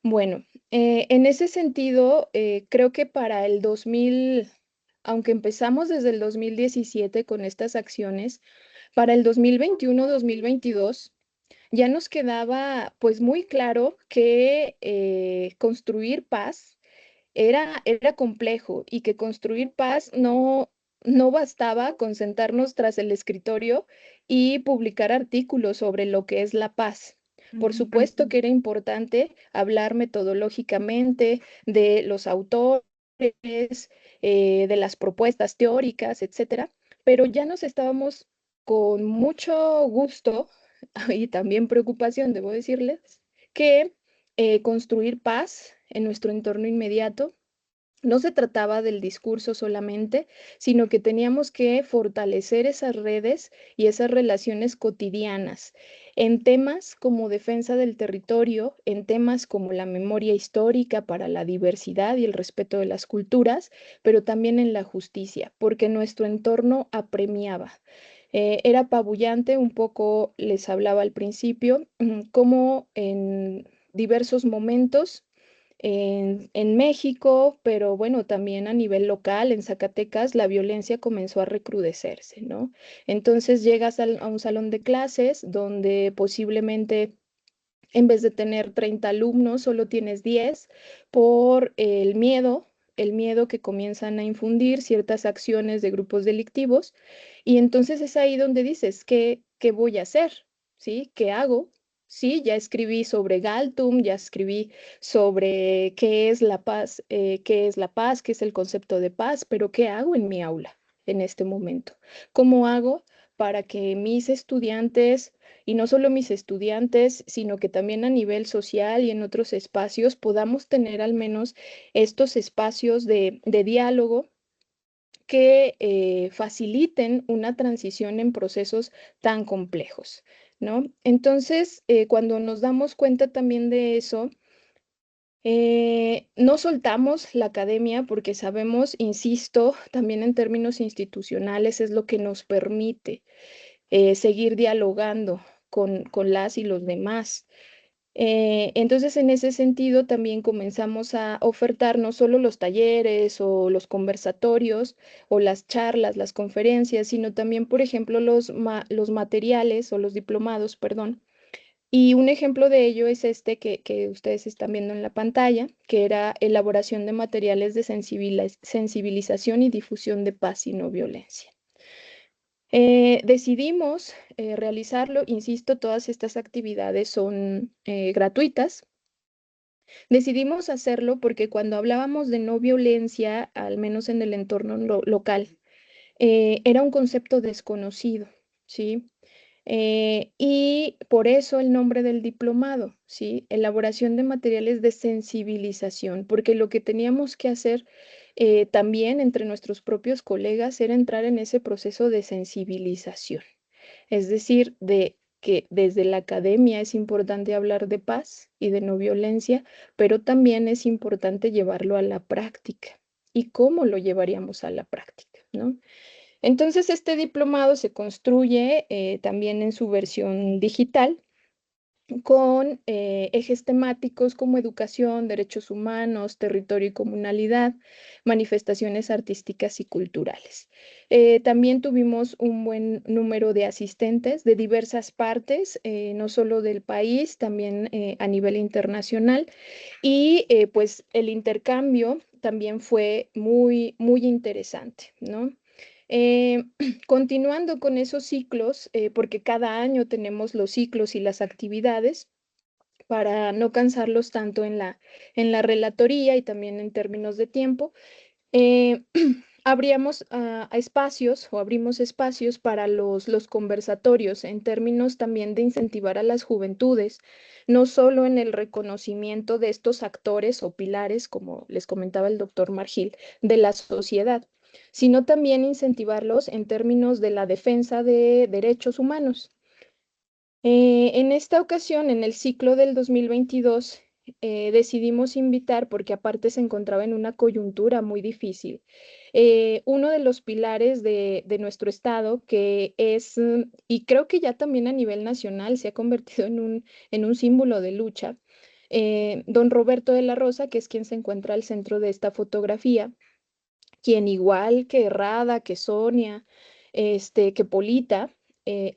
Bueno, en ese sentido, creo que para el 2000, aunque empezamos desde el 2017 con estas acciones, para el 2021-2022 ya nos quedaba pues muy claro que construir paz era complejo y que construir paz no bastaba con sentarnos tras el escritorio y publicar artículos sobre lo que es la paz. Por supuesto que era importante hablar metodológicamente de los autores, de las propuestas teóricas, etcétera, pero ya nos estábamos con mucho gusto y también preocupación, debo decirles, que construir paz en nuestro entorno inmediato no se trataba del discurso solamente, sino que teníamos que fortalecer esas redes y esas relaciones cotidianas en temas como defensa del territorio, en temas como la memoria histórica para la diversidad y el respeto de las culturas, pero también en la justicia, porque nuestro entorno apremiaba. Era apabullante, un poco les hablaba al principio, como en diversos momentos en México, pero bueno, también a nivel local, en Zacatecas, la violencia comenzó a recrudecerse, ¿no? Entonces llegas a un salón de clases donde posiblemente en vez de tener 30 alumnos, solo tienes 10 por el miedo que comienzan a infundir ciertas acciones de grupos delictivos. Y entonces es ahí donde dices, ¿qué voy a hacer? ¿Sí? ¿Qué hago? Sí, ya escribí sobre Galtum, ya escribí sobre qué es la paz, qué es el concepto de paz, pero ¿qué hago en mi aula en este momento? ¿Cómo hago para que mis estudiantes y no solo mis estudiantes, sino que también a nivel social y en otros espacios podamos tener al menos estos espacios de diálogo que faciliten una transición en procesos tan complejos, ¿no? Entonces, cuando nos damos cuenta también de eso, no soltamos la academia porque sabemos, insisto, también en términos institucionales es lo que nos permite seguir dialogando con las y los demás. Entonces, en ese sentido, también comenzamos a ofertar no solo los talleres o los conversatorios o las charlas, las conferencias, sino también, por ejemplo, los materiales o los diplomados, perdón. Y un ejemplo de ello es este que ustedes están viendo en la pantalla, que era elaboración de materiales de sensibilización y difusión de paz y no violencia. Decidimos realizarlo, insisto, todas estas actividades son gratuitas. Decidimos hacerlo porque cuando hablábamos de no violencia, al menos en el entorno local, era un concepto desconocido, ¿sí? Y por eso el nombre del diplomado, ¿sí? Elaboración de materiales de sensibilización, porque lo que teníamos que hacer también entre nuestros propios colegas era entrar en ese proceso de sensibilización. Es decir, de que desde la academia es importante hablar de paz y de no violencia, pero también es importante llevarlo a la práctica. ¿Y cómo lo llevaríamos a la práctica, no? Entonces, este diplomado se construye también en su versión digital con ejes temáticos como educación, derechos humanos, territorio y comunalidad, manifestaciones artísticas y culturales. También tuvimos un buen número de asistentes de diversas partes, no solo del país, también a nivel internacional. Y pues el intercambio también fue muy, muy interesante, ¿no? Eh, Continuando con esos ciclos, porque cada año tenemos los ciclos y las actividades para no cansarlos tanto en la relatoría y también en términos de tiempo, eh, abríamos espacios o abrimos espacios para los conversatorios en términos también de incentivar a las juventudes, no solo en el reconocimiento de estos actores o pilares, como les comentaba el doctor Margil, de la sociedad, sino también incentivarlos en términos de la defensa de derechos humanos. En esta ocasión, en el ciclo del 2022, decidimos invitar, porque aparte se encontraba en una coyuntura muy difícil, uno de los pilares de nuestro estado, que es, y creo que ya también a nivel nacional se ha convertido en un símbolo de lucha, don Roberto de la Rosa, que es quien se encuentra al centro de esta fotografía, quien igual que Rada, que Sonia, que Polita,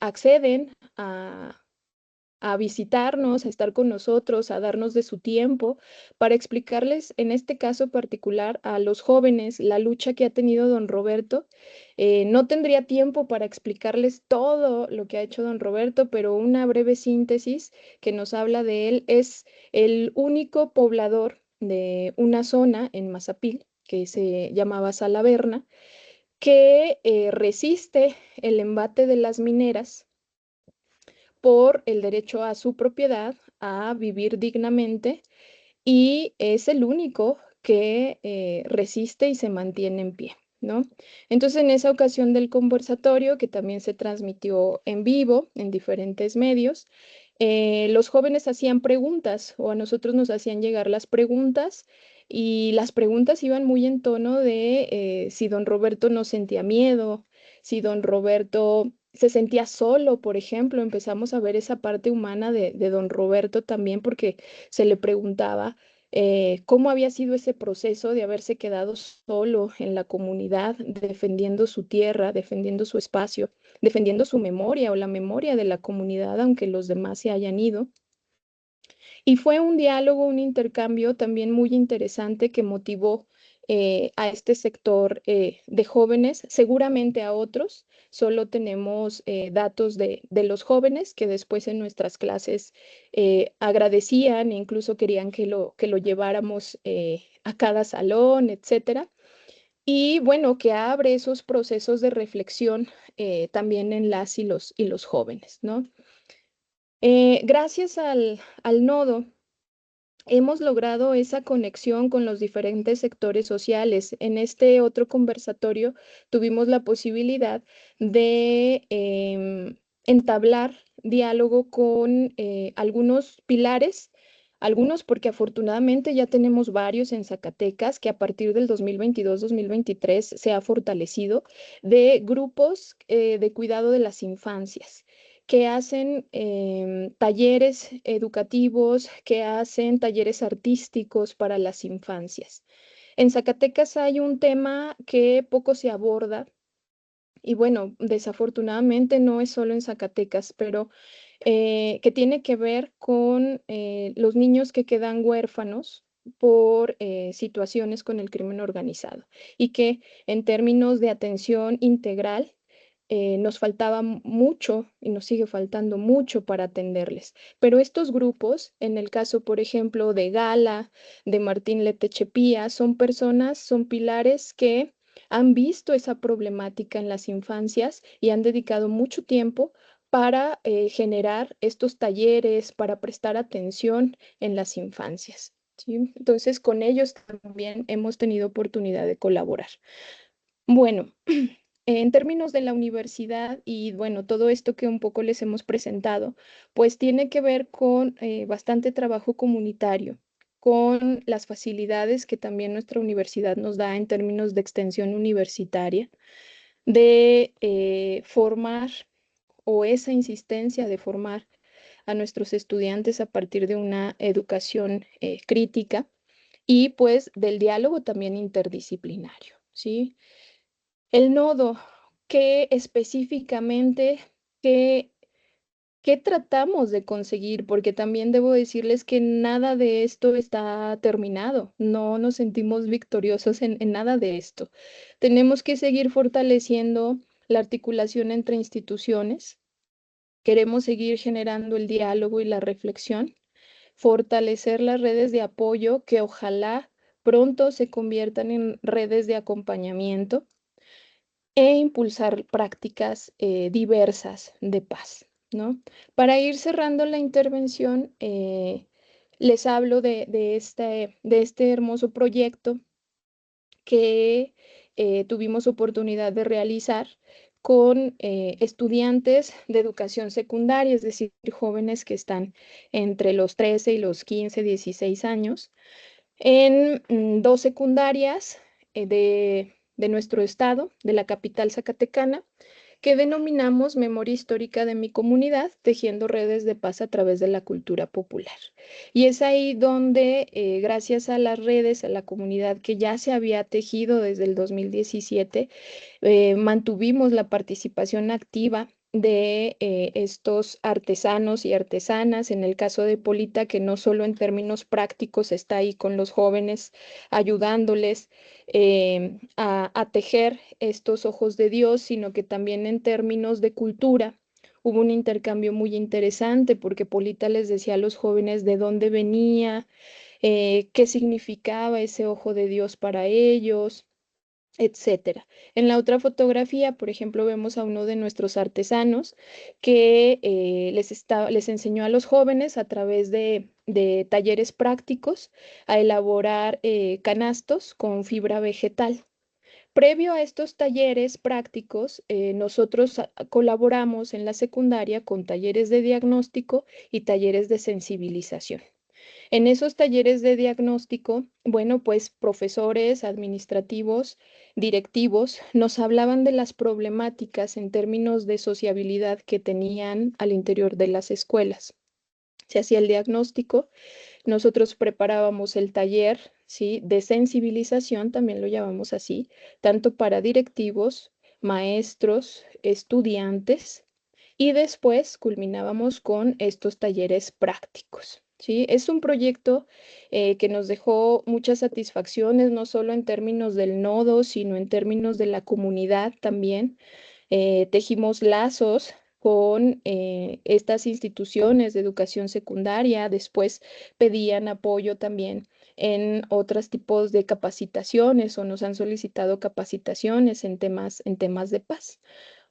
acceden a visitarnos, a estar con nosotros, a darnos de su tiempo, para explicarles, en este caso particular, a los jóvenes la lucha que ha tenido don Roberto. No tendría tiempo para explicarles todo lo que ha hecho don Roberto, pero una breve síntesis que nos habla de él es el único poblador de una zona en Mazapil, que se llamaba Salaverna, que resiste el embate de las mineras por el derecho a su propiedad, a vivir dignamente, y es el único que resiste y se mantiene en pie, ¿no? Entonces, en esa ocasión del conversatorio, que también se transmitió en vivo en diferentes medios, los jóvenes hacían preguntas o a nosotros nos hacían llegar las preguntas y las preguntas iban muy en tono de si don Roberto no sentía miedo, si don Roberto se sentía solo, por ejemplo. Empezamos a ver esa parte humana de don Roberto también porque se le preguntaba cómo había sido ese proceso de haberse quedado solo en la comunidad, defendiendo su tierra, defendiendo su espacio, defendiendo su memoria o la memoria de la comunidad, aunque los demás se hayan ido. Y fue un diálogo, un intercambio también muy interesante que motivó a este sector de jóvenes, seguramente a otros. Solo tenemos datos de los jóvenes que después en nuestras clases agradecían e incluso querían que lo lleváramos a cada salón, etcétera. Y bueno, que abre esos procesos de reflexión también en las y los jóvenes, ¿no? Gracias al nodo hemos logrado esa conexión con los diferentes sectores sociales. En este otro conversatorio tuvimos la posibilidad de entablar diálogo con algunos pilares, algunos porque afortunadamente ya tenemos varios en Zacatecas que a partir del 2022-2023 se ha fortalecido, de grupos de cuidado de las infancias que hacen talleres educativos, que hacen talleres artísticos para las infancias. En Zacatecas hay un tema que poco se aborda y bueno, desafortunadamente no es solo en Zacatecas, pero que tiene que ver con los niños que quedan huérfanos por situaciones con el crimen organizado y que en términos de atención integral nos faltaba mucho y nos sigue faltando mucho para atenderles. Pero estos grupos, en el caso, por ejemplo, de Gala, de Martín Letechepía, son personas, son pilares que han visto esa problemática en las infancias y han dedicado mucho tiempo para generar estos talleres, para prestar atención en las infancias. ¿Sí? Entonces, con ellos también hemos tenido oportunidad de colaborar. Bueno, en términos de la universidad y bueno, todo esto que un poco les hemos presentado, pues tiene que ver con bastante trabajo comunitario, con las facilidades que también nuestra universidad nos da en términos de extensión universitaria, de formar o esa insistencia de formar a nuestros estudiantes a partir de una educación crítica y pues del diálogo también interdisciplinario, ¿sí? El nodo, ¿qué específicamente, qué, qué tratamos de conseguir? Porque también debo decirles que nada de esto está terminado. No nos sentimos victoriosos en nada de esto. Tenemos que seguir fortaleciendo la articulación entre instituciones. Queremos seguir generando el diálogo y la reflexión, fortalecer las redes de apoyo que ojalá pronto se conviertan en redes de acompañamiento e impulsar prácticas diversas de paz, ¿no? Para ir cerrando la intervención, les hablo de este hermoso proyecto que tuvimos oportunidad de realizar con estudiantes de educación secundaria, es decir, jóvenes que están entre los 13 y los 15, 16 años, en dos secundarias de nuestro estado, de la capital zacatecana, que denominamos Memoria Histórica de mi Comunidad, tejiendo redes de paz a través de la cultura popular. Y es ahí donde, gracias a las redes, a la comunidad que ya se había tejido desde el 2017, mantuvimos la participación activa de estos artesanos y artesanas, en el caso de Polita, que no solo en términos prácticos está ahí con los jóvenes, ayudándoles a tejer estos ojos de Dios, sino que también en términos de cultura. Hubo un intercambio muy interesante porque Polita les decía a los jóvenes de dónde venía, qué significaba ese ojo de Dios para ellos, etcétera. En la otra fotografía, por ejemplo, vemos a uno de nuestros artesanos que les enseñó a los jóvenes a través de talleres prácticos a elaborar canastos con fibra vegetal. Previo a estos talleres prácticos, nosotros colaboramos en la secundaria con talleres de diagnóstico y talleres de sensibilización. En esos talleres de diagnóstico, bueno, pues profesores, administrativos, directivos nos hablaban de las problemáticas en términos de sociabilidad que tenían al interior de las escuelas. Se hacía el diagnóstico, nosotros preparábamos el taller, ¿sí? De sensibilización, también lo llamamos así, tanto para directivos, maestros, estudiantes, y después culminábamos con estos talleres prácticos. ¿Sí? Es un proyecto que nos dejó muchas satisfacciones, no solo en términos del nodo, sino en términos de la comunidad también. Tejimos lazos con estas instituciones de educación secundaria, después pedían apoyo también en otros tipos de capacitaciones o nos han solicitado capacitaciones en temas de paz.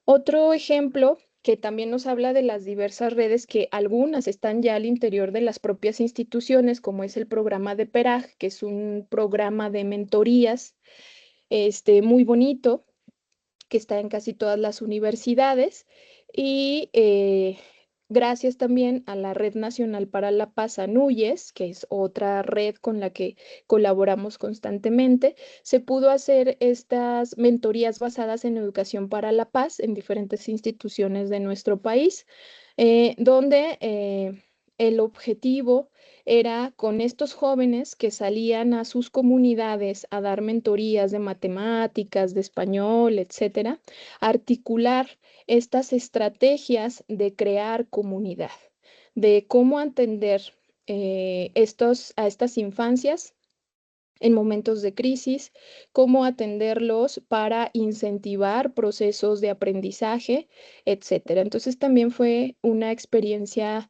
Otro ejemplo que también nos habla de las diversas redes que algunas están ya al interior de las propias instituciones, como es el programa de PERAG, que es un programa de mentorías muy bonito, que está en casi todas las universidades. Y gracias también a la Red Nacional para la Paz, ANUYES, que es otra red con la que colaboramos constantemente, se pudo hacer estas mentorías basadas en educación para la paz en diferentes instituciones de nuestro país, donde el objetivo era con estos jóvenes que salían a sus comunidades a dar mentorías de matemáticas, de español, etcétera, articular estas estrategias de crear comunidad, de cómo atender a estas infancias en momentos de crisis, cómo atenderlos para incentivar procesos de aprendizaje, etcétera. Entonces también fue una experiencia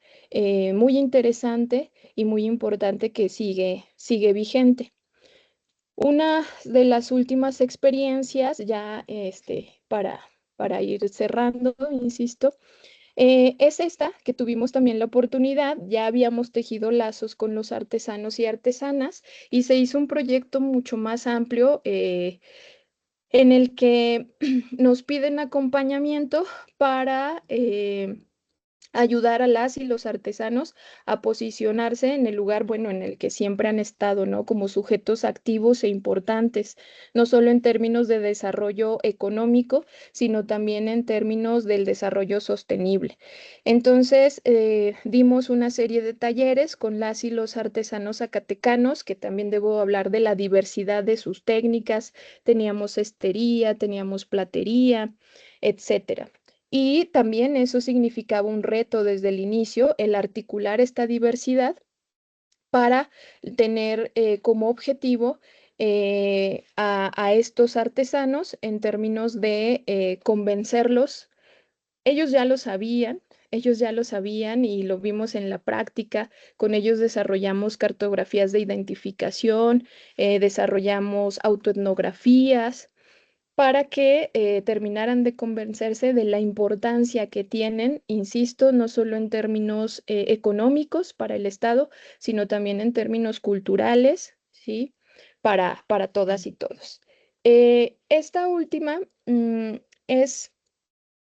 muy interesante y muy importante que sigue vigente. Una de las últimas experiencias, ya para ir cerrando, insisto, es esta, que tuvimos también la oportunidad, ya habíamos tejido lazos con los artesanos y artesanas y se hizo un proyecto mucho más amplio en el que nos piden acompañamiento para ayudar a las y los artesanos a posicionarse en el lugar, bueno, en el que siempre han estado, ¿no? Como sujetos activos e importantes, no solo en términos de desarrollo económico, sino también en términos del desarrollo sostenible. Entonces, dimos una serie de talleres con las y los artesanos zacatecanos, que también debo hablar de la diversidad de sus técnicas. Teníamos estería, teníamos platería, etcétera. Y también eso significaba un reto desde el inicio, el articular esta diversidad para tener como objetivo a estos artesanos en términos de convencerlos. Ellos ya lo sabían. Ellos ya lo sabían y lo vimos en la práctica. Con ellos desarrollamos cartografías de identificación, desarrollamos autoetnografías, para que terminaran de convencerse de la importancia que tienen, insisto, no solo en términos económicos para el Estado, sino también en términos culturales, ¿sí? Para todas y todos. Esta última es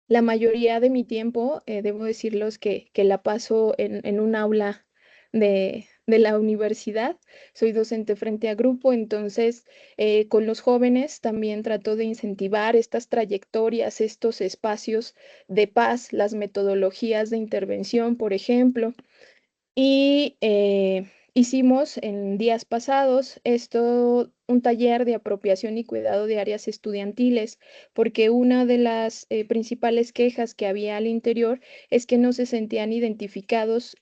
la mayoría de mi tiempo, debo decirlos que la paso en un aula de la universidad. Soy docente frente a grupo, entonces con los jóvenes también trato de incentivar estas trayectorias, estos espacios de paz, las metodologías de intervención, por ejemplo. Y hicimos en días pasados un taller de apropiación y cuidado de áreas estudiantiles, porque una de las principales quejas que había al interior es que no se sentían identificados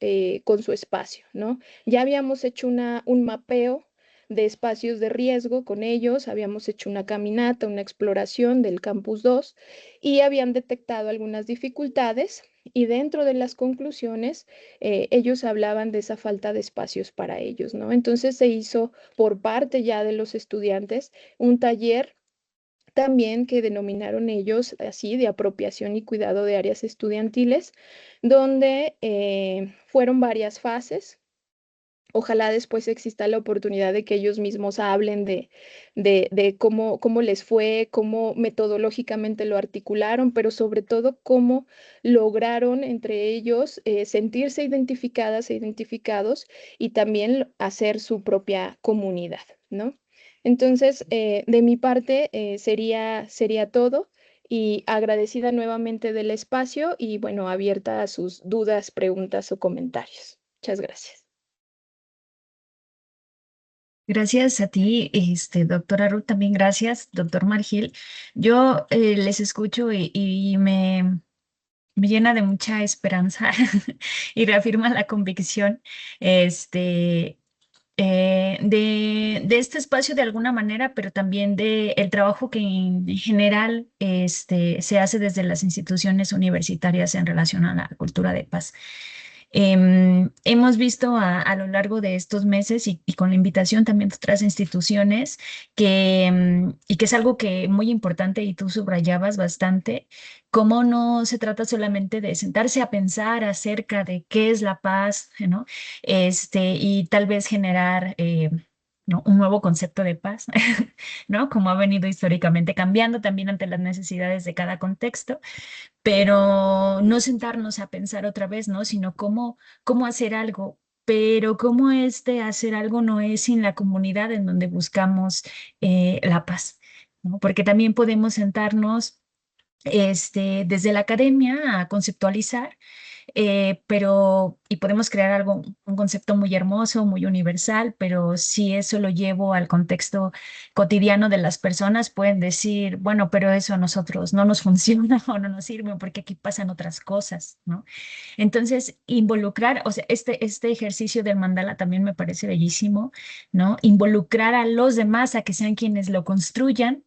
con su espacio, ¿no? Ya habíamos hecho un mapeo de espacios de riesgo con ellos, habíamos hecho una caminata, una exploración del Campus 2 y habían detectado algunas dificultades y dentro de las conclusiones ellos hablaban de esa falta de espacios para ellos, ¿no? Entonces se hizo por parte ya de los estudiantes un taller también que denominaron ellos así de apropiación y cuidado de áreas estudiantiles, donde fueron varias fases. Ojalá después exista la oportunidad de que ellos mismos hablen de cómo les fue, cómo metodológicamente lo articularon, pero sobre todo cómo lograron entre ellos sentirse identificadas e identificados y también hacer su propia comunidad, ¿no? Entonces, de mi parte, sería todo y agradecida nuevamente del espacio y bueno, abierta a sus dudas, preguntas o comentarios. Muchas gracias. Gracias a ti, doctora Ruth, también gracias, doctor Margil. Yo les escucho y me llena de mucha esperanza y reafirma la convicción este, de este espacio de alguna manera, pero también de el trabajo que en general se hace desde las instituciones universitarias en relación a la cultura de paz. Hemos visto a lo largo de estos meses y con la invitación también de otras instituciones y que es algo que muy importante y tú subrayabas bastante, cómo no se trata solamente de sentarse a pensar acerca de qué es la paz, ¿no? Y tal vez generar ¿no? un nuevo concepto de paz, ¿no? Como ha venido históricamente cambiando también ante las necesidades de cada contexto, pero no sentarnos a pensar otra vez, ¿no? Sino cómo hacer algo. Pero cómo hacer algo no es sin la comunidad en donde buscamos la paz, ¿no? Porque también podemos sentarnos desde la academia a conceptualizar, y podemos crear algo, un concepto muy hermoso, muy universal, pero si eso lo llevo al contexto cotidiano de las personas, pueden decir, bueno, pero eso a nosotros no nos funciona o no nos sirve porque aquí pasan otras cosas, ¿no? Entonces, involucrar, o sea, este ejercicio del mandala también me parece bellísimo, ¿no? Involucrar a los demás a que sean quienes lo construyan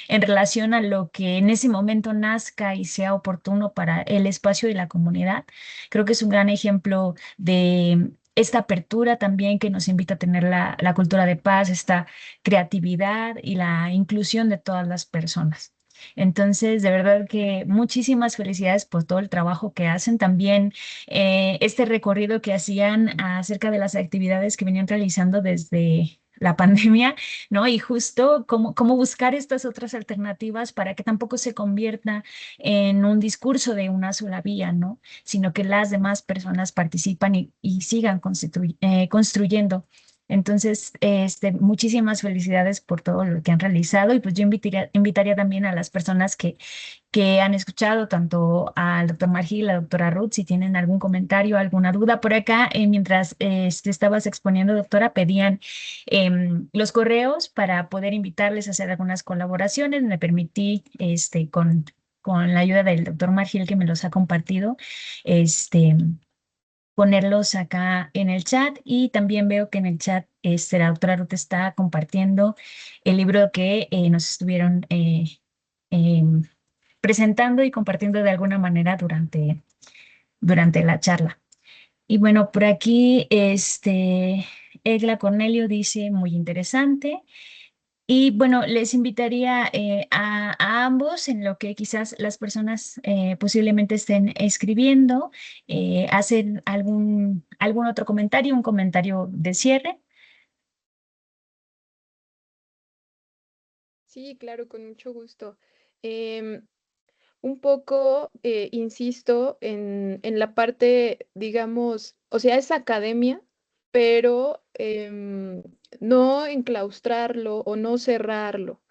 en relación a lo que en ese momento nazca y sea oportuno para el espacio y la comunidad. Creo que es un gran ejemplo de esta apertura también que nos invita a tener la cultura de paz, esta creatividad y la inclusión de todas las personas. Entonces, de verdad que muchísimas felicidades por todo el trabajo que hacen. También este recorrido que hacían acerca de las actividades que venían realizando desde la pandemia, ¿no? Y justo cómo buscar estas otras alternativas para que tampoco se convierta en un discurso de una sola vía, ¿no? Sino que las demás personas participan y sigan construyendo. Entonces, muchísimas felicidades por todo lo que han realizado y pues yo invitaría también a las personas que han escuchado, tanto al doctor Margil, a la doctora Ruth, si tienen algún comentario, alguna duda por acá, mientras estabas exponiendo, doctora, pedían los correos para poder invitarles a hacer algunas colaboraciones. Me permití, con la ayuda del doctor Margil, que me los ha compartido, este, ponerlos acá en el chat y también veo que en el chat la doctora Ruth está compartiendo el libro que nos estuvieron em, presentando y compartiendo de alguna manera durante la charla. Y bueno, por aquí Egla Cornelio dice muy interesante. Y bueno, les invitaría a ambos en lo que quizás las personas posiblemente estén escribiendo, hacer algún otro comentario, un comentario de cierre. Sí, claro, con mucho gusto. Un poco, insisto en la parte, digamos, o sea, es academia, pero no enclaustrarlo o no cerrarlo.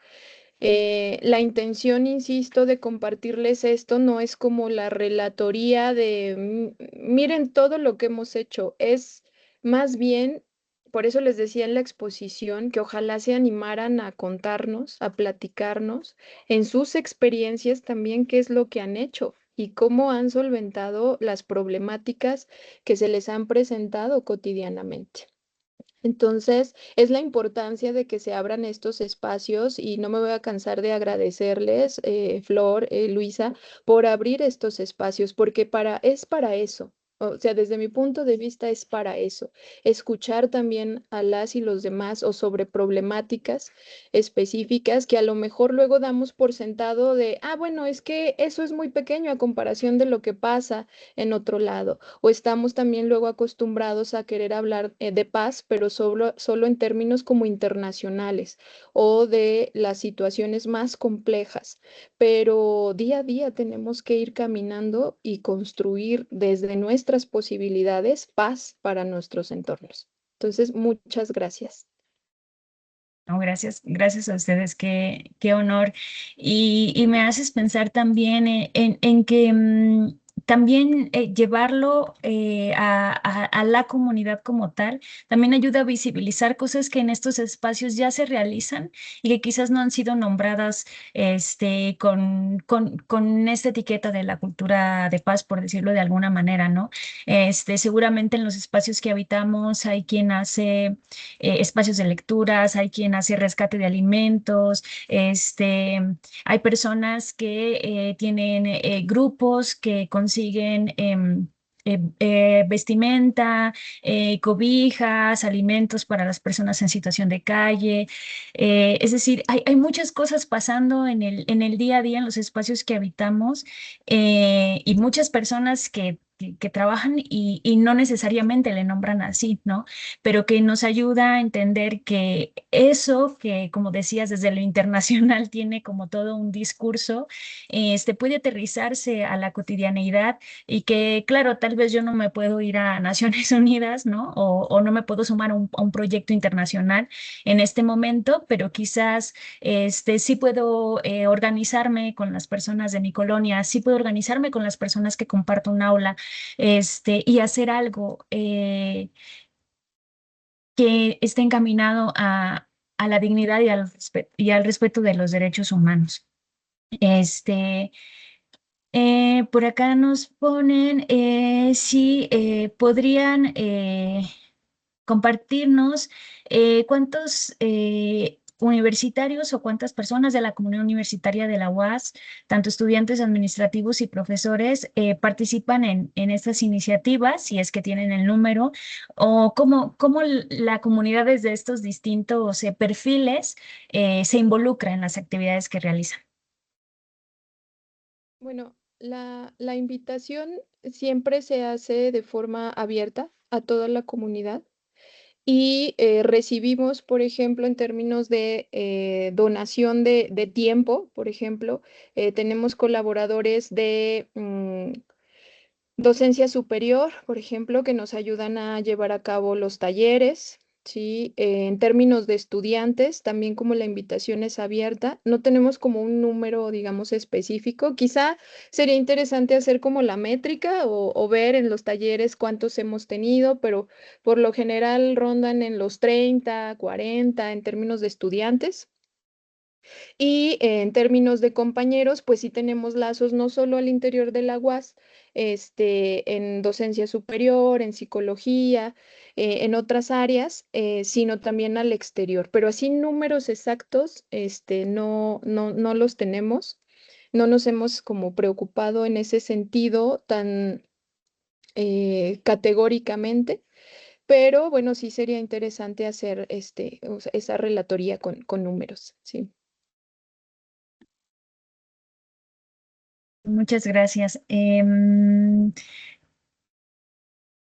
La intención, insisto, de compartirles esto no es como la relatoría de miren todo lo que hemos hecho, es más bien, por eso les decía en la exposición, que ojalá se animaran a contarnos, a platicarnos en sus experiencias también qué es lo que han hecho y cómo han solventado las problemáticas que se les han presentado cotidianamente. Entonces, es la importancia de que se abran estos espacios y no me voy a cansar de agradecerles, Flor, Luisa, por abrir estos espacios, porque es para eso. O sea, desde mi punto de vista es para eso. Escuchar también a las y los demás o sobre problemáticas específicas que a lo mejor luego damos por sentado de, bueno, es que eso es muy pequeño a comparación de lo que pasa en otro lado o estamos también luego acostumbrados a querer hablar de paz, pero solo en términos como internacionales o de las situaciones más complejas. Pero día a día tenemos que ir caminando y construir desde nuestras posibilidades paz para nuestros entornos. Entonces, muchas gracias. No, gracias a ustedes, qué honor. Y me haces pensar también en que también llevarlo a la comunidad como tal también ayuda a visibilizar cosas que en estos espacios ya se realizan y que quizás no han sido nombradas con esta etiqueta de la cultura de paz, por decirlo de alguna manera, ¿no? Seguramente en los espacios que habitamos hay quien hace espacios de lecturas, hay quien hace rescate de alimentos, hay personas que tienen grupos que consiguen vestimenta, cobijas, alimentos para las personas en situación de calle. Es decir, hay muchas cosas pasando en el día a día en los espacios que habitamos y muchas personas que que trabajan y no necesariamente le nombran así, ¿no? Pero que nos ayuda a entender que eso que, como decías, desde lo internacional tiene como todo un discurso, puede aterrizarse a la cotidianeidad y que, claro, tal vez yo no me puedo ir a Naciones Unidas, ¿no? O no me puedo sumar a un proyecto internacional en este momento, pero quizás sí puedo organizarme con las personas de mi colonia, sí puedo organizarme con las personas que comparto un aula, y hacer algo que esté encaminado a la dignidad y al respeto de los derechos humanos. Este, por acá nos ponen si podrían compartirnos cuántos universitarios o cuántas personas de la comunidad universitaria de la UAS, tanto estudiantes administrativos y profesores, participan en estas iniciativas, si es que tienen el número, o cómo la comunidad desde estos distintos perfiles se involucra en las actividades que realizan. Bueno, la invitación siempre se hace de forma abierta a toda la comunidad y recibimos, por ejemplo, en términos de donación de tiempo, por ejemplo, tenemos colaboradores de docencia superior, por ejemplo, que nos ayudan a llevar a cabo los talleres, ¿sí? En términos de estudiantes, también como la invitación es abierta, no tenemos como un número, digamos, específico. Quizá sería interesante hacer como la métrica o ver en los talleres cuántos hemos tenido, pero por lo general rondan en los 30, 40 en términos de estudiantes. Y en términos de compañeros, pues sí tenemos lazos no solo al interior de la UAS, en docencia superior, en psicología, en otras áreas, sino también al exterior. Pero así números exactos, no los tenemos. No nos hemos como preocupado en ese sentido tan categóricamente, pero bueno, sí sería interesante hacer o sea, esa relatoría con números, sí. Muchas gracias.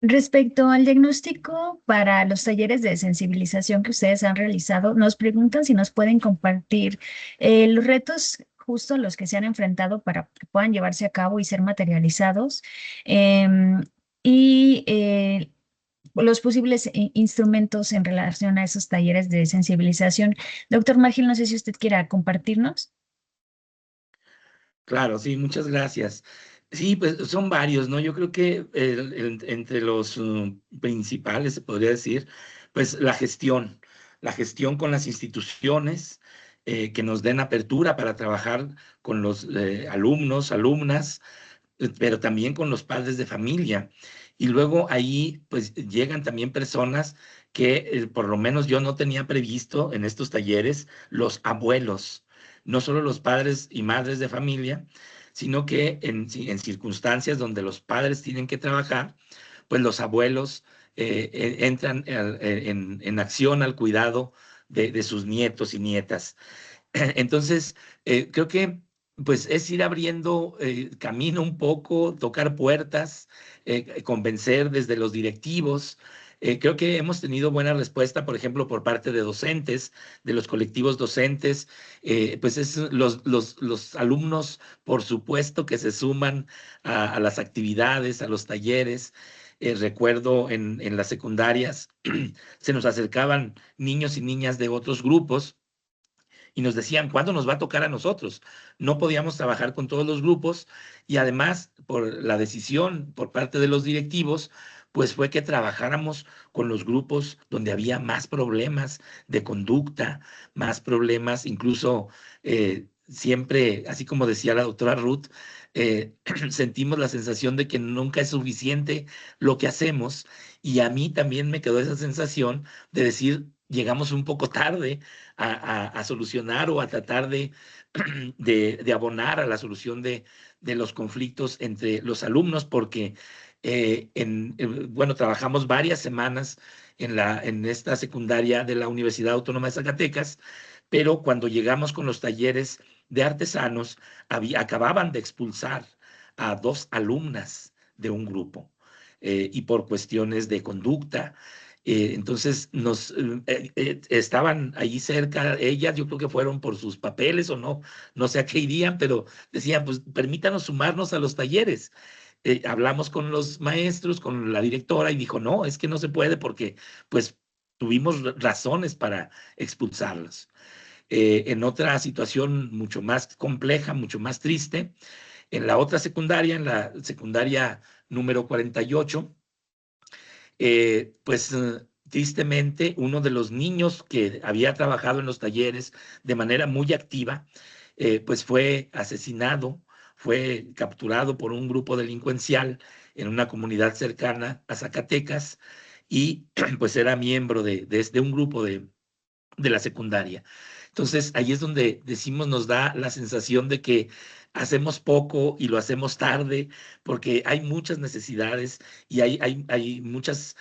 Respecto al diagnóstico para los talleres de sensibilización que ustedes han realizado, nos preguntan si nos pueden compartir los retos justo a los que se han enfrentado para que puedan llevarse a cabo y ser materializados, em, y los posibles instrumentos en relación a esos talleres de sensibilización. Doctor Margil, no sé si usted quiera compartirnos. Claro, sí, muchas gracias. Sí, pues son varios, ¿no? Yo creo que entre los principales, se podría decir, pues la gestión con las instituciones que nos den apertura para trabajar con los alumnos, alumnas, pero también con los padres de familia. Y luego ahí, pues llegan también personas que por lo menos yo no tenía previsto en estos talleres, los abuelos, no solo los padres y madres de familia, sino que en circunstancias donde los padres tienen que trabajar, pues los abuelos entran en acción al cuidado de sus nietos y nietas. Entonces, creo que pues es ir abriendo camino un poco, tocar puertas, convencer desde los directivos. Creo que hemos tenido buena respuesta, por ejemplo, por parte de docentes, de los colectivos docentes. Pues es los alumnos, por supuesto, que se suman a las actividades, a los talleres. Recuerdo en las secundarias, se nos acercaban niños y niñas de otros grupos y nos decían, ¿cuándo nos va a tocar a nosotros? No podíamos trabajar con todos los grupos y además, por la decisión por parte de los directivos, pues fue que trabajáramos con los grupos donde había más problemas de conducta, más problemas, incluso siempre, así como decía la doctora Ruth, sentimos la sensación de que nunca es suficiente lo que hacemos y a mí también me quedó esa sensación de decir, llegamos un poco tarde a solucionar o a tratar de abonar a la solución de los conflictos entre los alumnos, porque bueno, trabajamos varias semanas en esta secundaria de la Universidad Autónoma de Zacatecas, pero cuando llegamos con los talleres de artesanos, acababan de expulsar a 2 alumnas de un grupo y por cuestiones de conducta. Entonces estaban ahí cerca, ellas yo creo que fueron por sus papeles o no, no sé a qué irían, pero decían, pues permítanos sumarnos a los talleres. Hablamos con los maestros, con la directora y dijo, no, es que no se puede porque pues tuvimos razones para expulsarlos. En otra situación mucho más compleja, mucho más triste, en la otra secundaria, en la secundaria número 48, pues tristemente uno de los niños que había trabajado en los talleres de manera muy activa, pues fue asesinado, fue capturado por un grupo delincuencial en una comunidad cercana a Zacatecas y pues era miembro de un grupo de la secundaria. Entonces, ahí es donde decimos, nos da la sensación de que hacemos poco y lo hacemos tarde, porque hay muchas necesidades y hay muchos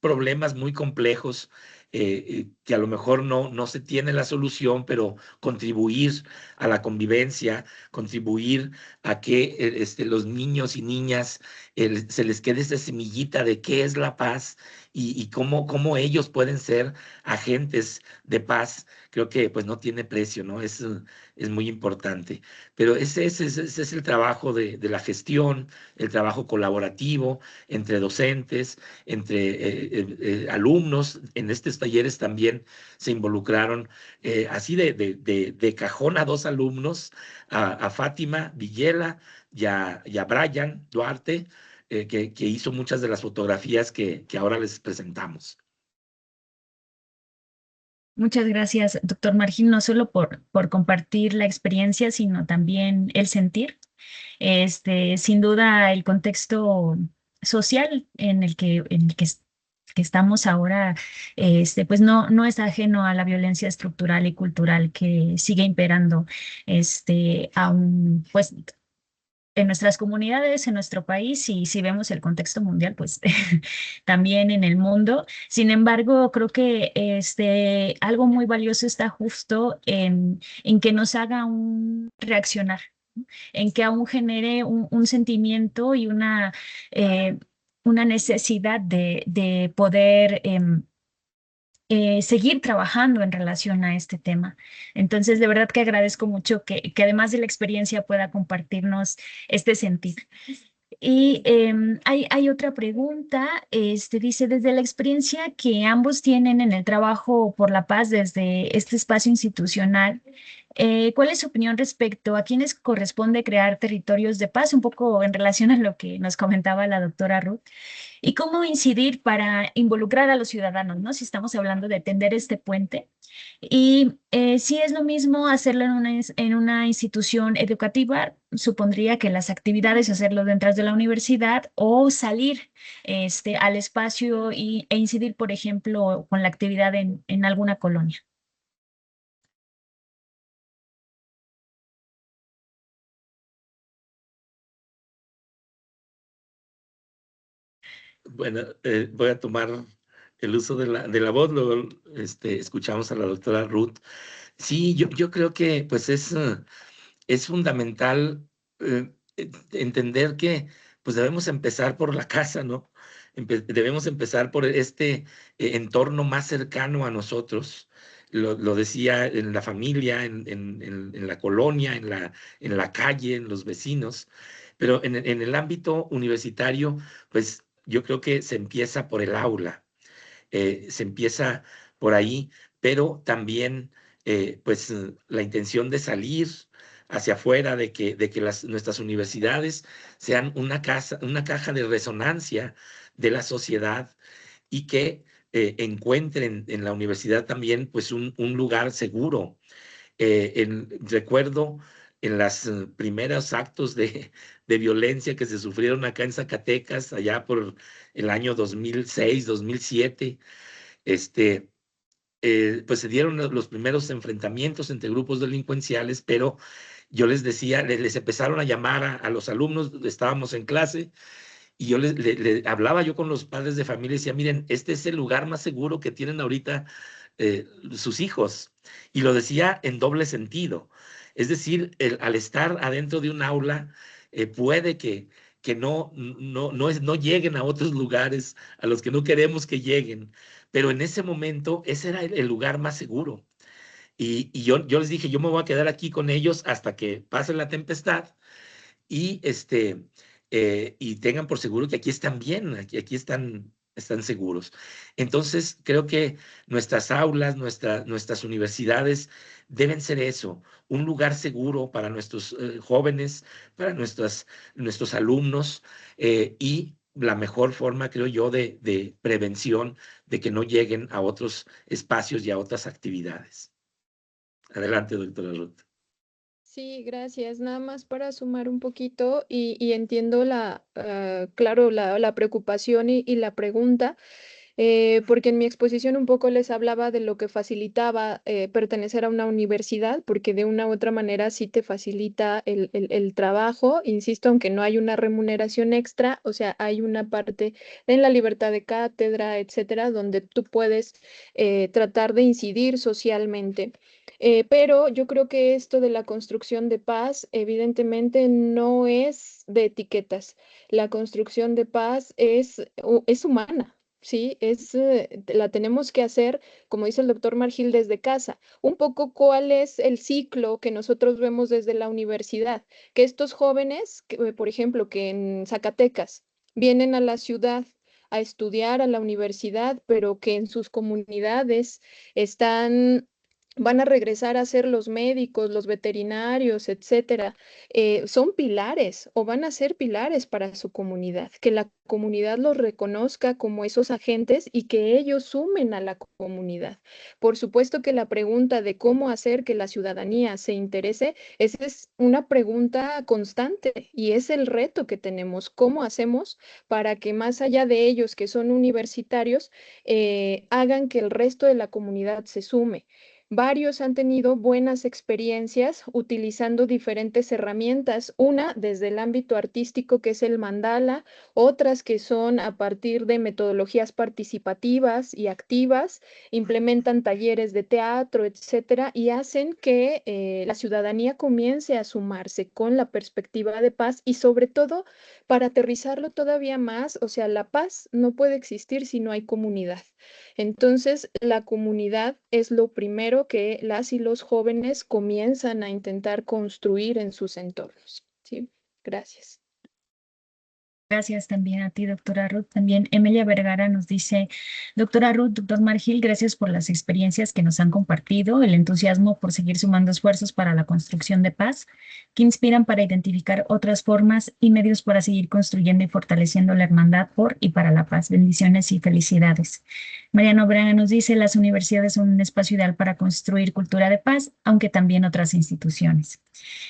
problemas muy complejos que a lo mejor no se tiene la solución, pero contribuir a la convivencia, contribuir a que los niños y niñas se les quede esa semillita de qué es la paz y cómo ellos pueden ser agentes de paz, creo que pues no tiene precio, ¿no? Es muy importante. Pero ese es el trabajo de la gestión, el trabajo colaborativo entre docentes, entre alumnos. En estos talleres también se involucraron así de cajón a 2 alumnos, a Fátima Villela y a Brian Duarte, que hizo muchas de las fotografías que ahora les presentamos. Muchas gracias, doctor Margin, no solo por compartir la experiencia, sino también el sentir. Sin duda, el contexto social que estamos ahora, pues no es ajeno a la violencia estructural y cultural que sigue imperando, aún, pues, en nuestras comunidades, en nuestro país, y si vemos el contexto mundial, pues también en el mundo. Sin embargo, creo que algo muy valioso está justo en que nos haga un reaccionar, en que aún genere un sentimiento y una necesidad de poder seguir trabajando en relación a este tema. Entonces, de verdad que agradezco mucho que además de la experiencia pueda compartirnos este sentir. Y hay otra pregunta, dice, desde la experiencia que ambos tienen en el trabajo por la paz desde este espacio institucional, ¿cuál es su opinión respecto a quiénes corresponde crear territorios de paz? Un poco en relación a lo que nos comentaba la doctora Ruth. ¿Y cómo incidir para involucrar a los ciudadanos, ¿no? Si estamos hablando de tender este puente. Y si es lo mismo hacerlo en una institución educativa, supondría que las actividades hacerlo dentro de la universidad o salir al espacio e incidir, por ejemplo, con la actividad en alguna colonia. Bueno, voy a tomar el uso de la voz, luego escuchamos a la doctora Ruth. Sí, yo creo que pues es fundamental entender que pues debemos empezar por la casa, ¿no? Debemos empezar por este entorno más cercano a nosotros. Lo decía en la familia, en la colonia, en la calle, en los vecinos, pero en el ámbito universitario, pues yo creo que se empieza por el aula, se empieza por ahí, pero también pues la intención de salir hacia afuera, de que nuestras universidades sean una caja de resonancia de la sociedad y que encuentren en la universidad también pues un lugar seguro. Recuerdo en los primeros actos de violencia que se sufrieron acá en Zacatecas, allá por el año 2006, 2007, pues se dieron los primeros enfrentamientos entre grupos delincuenciales, pero yo les decía, les empezaron a llamar a los alumnos, estábamos en clase, y yo hablaba yo con los padres de familia y decía, miren, este es el lugar más seguro que tienen ahorita sus hijos. Y lo decía en doble sentido. Es decir, al estar adentro de un aula, puede que no lleguen a otros lugares a los que no queremos que lleguen. Pero en ese momento, ese era el lugar más seguro. Y yo les dije, yo me voy a quedar aquí con ellos hasta que pase la tempestad y, y tengan por seguro que aquí están bien, aquí están seguros. Entonces, creo que nuestras aulas, nuestras universidades deben ser eso, un lugar seguro para nuestros jóvenes, para nuestros alumnos, y la mejor forma, creo yo, de prevención de que no lleguen a otros espacios y a otras actividades. Adelante, doctora Ruth. Sí, gracias. Nada más para sumar un poquito y entiendo claro, la preocupación y la pregunta. Porque en mi exposición un poco les hablaba de lo que facilitaba pertenecer a una universidad, porque de una u otra manera sí te facilita el trabajo, insisto, aunque no hay una remuneración extra, o sea, hay una parte en la libertad de cátedra, etcétera, donde tú puedes tratar de incidir socialmente. Pero yo creo que esto de la construcción de paz, evidentemente, no es de etiquetas. La construcción de paz es humana. Sí, la tenemos que hacer, como dice el doctor Margil, desde casa. Un poco cuál es el ciclo que nosotros vemos desde la universidad, que estos jóvenes, por ejemplo, que en Zacatecas vienen a la ciudad a estudiar a la universidad, pero que en sus comunidades están van a regresar a ser los médicos, los veterinarios, etcétera, son pilares o van a ser pilares para su comunidad, que la comunidad los reconozca como esos agentes y que ellos sumen a la comunidad. Por supuesto que la pregunta de cómo hacer que la ciudadanía se interese, esa es una pregunta constante y es el reto que tenemos. ¿Cómo hacemos para que más allá de ellos que son universitarios, hagan que el resto de la comunidad se sume? Varios han tenido buenas experiencias utilizando diferentes herramientas, una desde el ámbito artístico que es el mandala, otras que son a partir de metodologías participativas y activas, implementan talleres de teatro, etcétera, y hacen que la ciudadanía comience a sumarse con la perspectiva de paz y sobre todo para aterrizarlo todavía más, o sea, la paz no puede existir si no hay comunidad. Entonces, la comunidad es lo primero que las y los jóvenes comienzan a intentar construir en sus entornos. Sí, gracias. Gracias también a ti, doctora Ruth. También Emilia Vergara nos dice, doctora Ruth, doctor Margil, gracias por las experiencias que nos han compartido, el entusiasmo por seguir sumando esfuerzos para la construcción de paz, que inspiran para identificar otras formas y medios para seguir construyendo y fortaleciendo la hermandad por y para la paz. Bendiciones y felicidades. Mariano Braga nos dice, las universidades son un espacio ideal para construir cultura de paz, aunque también otras instituciones.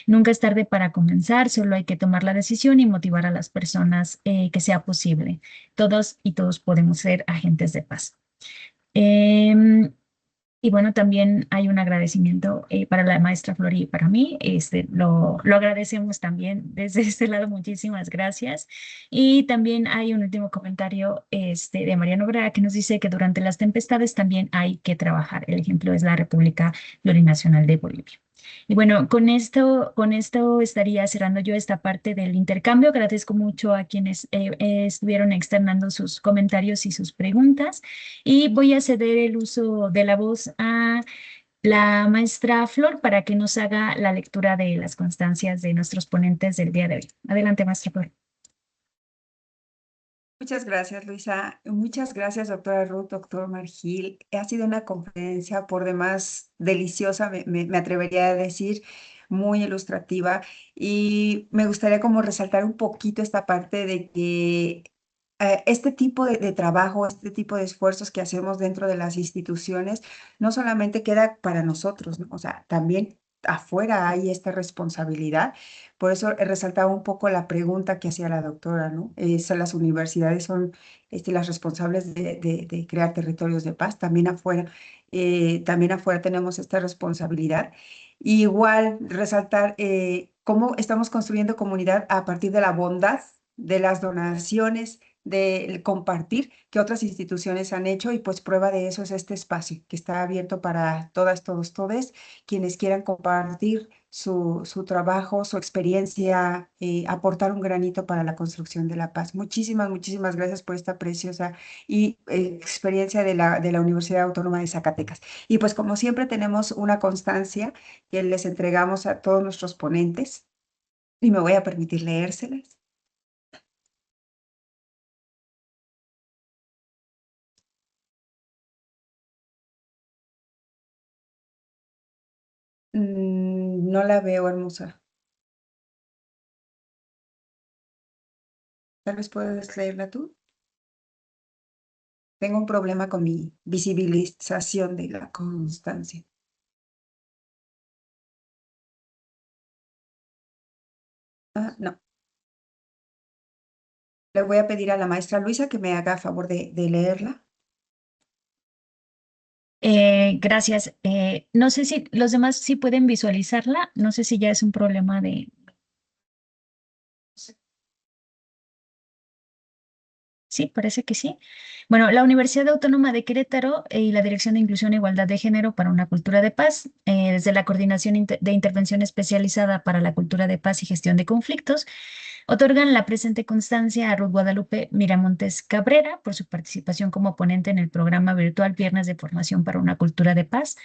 Nunca es tarde para comenzar, solo hay que tomar la decisión y motivar a las personas que sea posible. Todos y todos podemos ser agentes de paz. Y bueno, también hay un agradecimiento para la maestra Flori y para mí. Lo agradecemos también desde este lado. Muchísimas gracias. Y también hay un último comentario de Mariano Braga que nos dice que durante las tempestades también hay que trabajar. El ejemplo es la República Plurinacional de Bolivia. Y bueno, con esto estaría cerrando yo esta parte del intercambio. Agradezco mucho a quienes estuvieron externando sus comentarios y sus preguntas. Y voy a ceder el uso de la voz a la maestra Flor para que nos haga la lectura de las constancias de nuestros ponentes del día de hoy. Adelante, maestra Flor. Muchas gracias, Luisa. Muchas gracias, doctora Ruth, doctor Margil. Ha sido una conferencia por demás deliciosa, me atrevería a decir, muy ilustrativa. Y me gustaría como resaltar un poquito esta parte de que este tipo de trabajo, este tipo de esfuerzos que hacemos dentro de las instituciones, no solamente queda para nosotros, ¿no? O sea, también afuera hay esta responsabilidad. Por eso he resaltado un poco la pregunta que hacía la doctora, ¿no? Las universidades son las responsables de crear territorios de paz, también afuera tenemos esta responsabilidad. Y igual resaltar cómo estamos construyendo comunidad a partir de la bondad, de las donaciones, del compartir que otras instituciones han hecho y pues prueba de eso es este espacio que está abierto para todas, todos, todes, quienes quieran compartir su trabajo, su experiencia, aportar un granito para la construcción de la paz. Muchísimas, muchísimas gracias por esta preciosa experiencia de la Universidad Autónoma de Zacatecas. Y pues como siempre tenemos una constancia que les entregamos a todos nuestros ponentes y me voy a permitir leérselas. No la veo, hermosa. Tal vez puedas leerla tú. Tengo un problema con mi visibilización de la constancia. Ah, no. Le voy a pedir a la maestra Luisa que me haga favor de leerla. Gracias. No sé si los demás sí pueden visualizarla. No sé si ya es un problema de... Sí, parece que sí. Bueno, la Universidad Autónoma de Querétaro y la Dirección de Inclusión e Igualdad de Género para una Cultura de Paz, desde la Coordinación de Intervención Especializada para la Cultura de Paz y Gestión de Conflictos, otorgan la presente constancia a Ruth Guadalupe Miramontes Cabrera por su participación como ponente en el programa virtual Viernes de Formación para una Cultura de Paz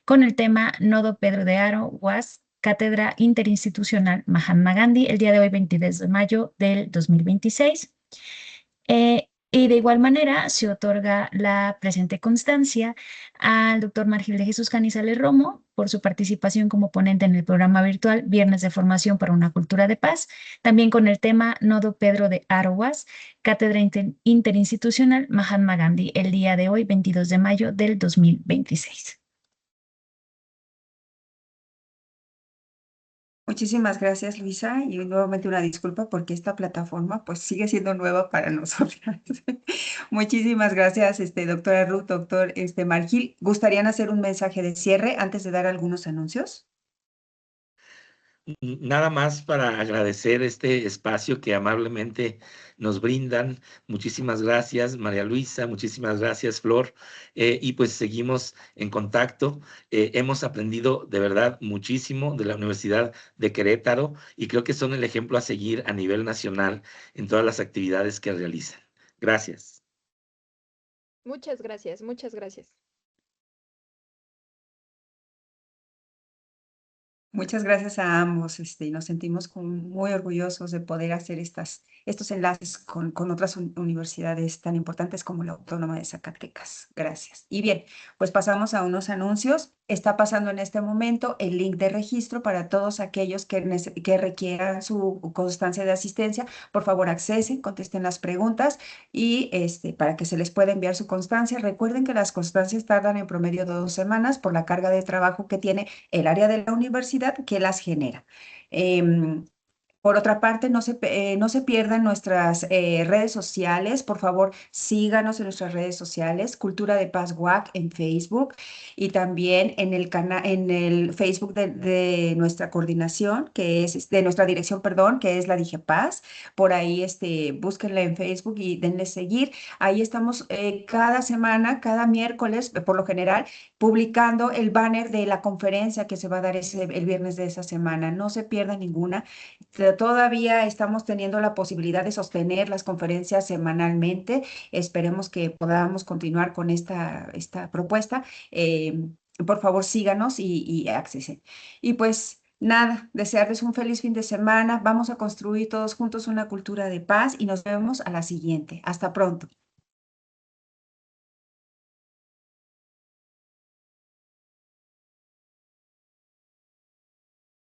con el tema Nodo Pedro de Aro, UAS, Cátedra Interinstitucional Mahatma Gandhi, el día de hoy, 22 de mayo del 2026. Y de igual manera se otorga la presente constancia al doctor Margil de Jesús Canizales Romo por su participación como ponente en el programa virtual Viernes de Formación para una Cultura de Paz, también con el tema Nodo Pedro de Aroas, Cátedra Interinstitucional Mahatma Gandhi, el día de hoy, 22 de mayo del 2026. Muchísimas gracias, Luisa, y nuevamente una disculpa porque esta plataforma pues sigue siendo nueva para nosotras. Muchísimas gracias, doctora Ruth, doctor Margil. ¿Gustarían hacer un mensaje de cierre antes de dar algunos anuncios? Nada más para agradecer este espacio que amablemente nos brindan. Muchísimas gracias, María Luisa, muchísimas gracias, Flor. Y pues seguimos en contacto. Hemos aprendido de verdad muchísimo de la Universidad de Querétaro y creo que son el ejemplo a seguir a nivel nacional en todas las actividades que realizan. Gracias. Muchas gracias, muchas gracias. Muchas gracias a ambos, y nos sentimos muy orgullosos de poder hacer estos enlaces con otras universidades tan importantes como la Autónoma de Zacatecas. Gracias. Y bien, pues pasamos a unos anuncios. Está pasando en este momento el link de registro para todos aquellos que requieran su constancia de asistencia. Por favor, accesen, contesten las preguntas y para que se les pueda enviar su constancia. Recuerden que las constancias tardan en promedio de 2 semanas por la carga de trabajo que tiene el área de la universidad que las genera. Por otra parte, no se pierdan nuestras redes sociales. Por favor, síganos en nuestras redes sociales, Cultura de Paz UAC en Facebook y también en el Facebook de nuestra coordinación, que es de nuestra dirección, perdón, que es la DIGEPAZ. Por ahí, búsquenla en Facebook y denle seguir. Ahí estamos cada semana, cada miércoles, por lo general, publicando el banner de la conferencia que se va a dar el viernes de esa semana. No se pierdan ninguna. Todavía estamos teniendo la posibilidad de sostener las conferencias semanalmente. Esperemos que podamos continuar con esta propuesta. Por favor, síganos y accesen. Y pues nada, desearles un feliz fin de semana. Vamos a construir todos juntos una cultura de paz y nos vemos a la siguiente. Hasta pronto.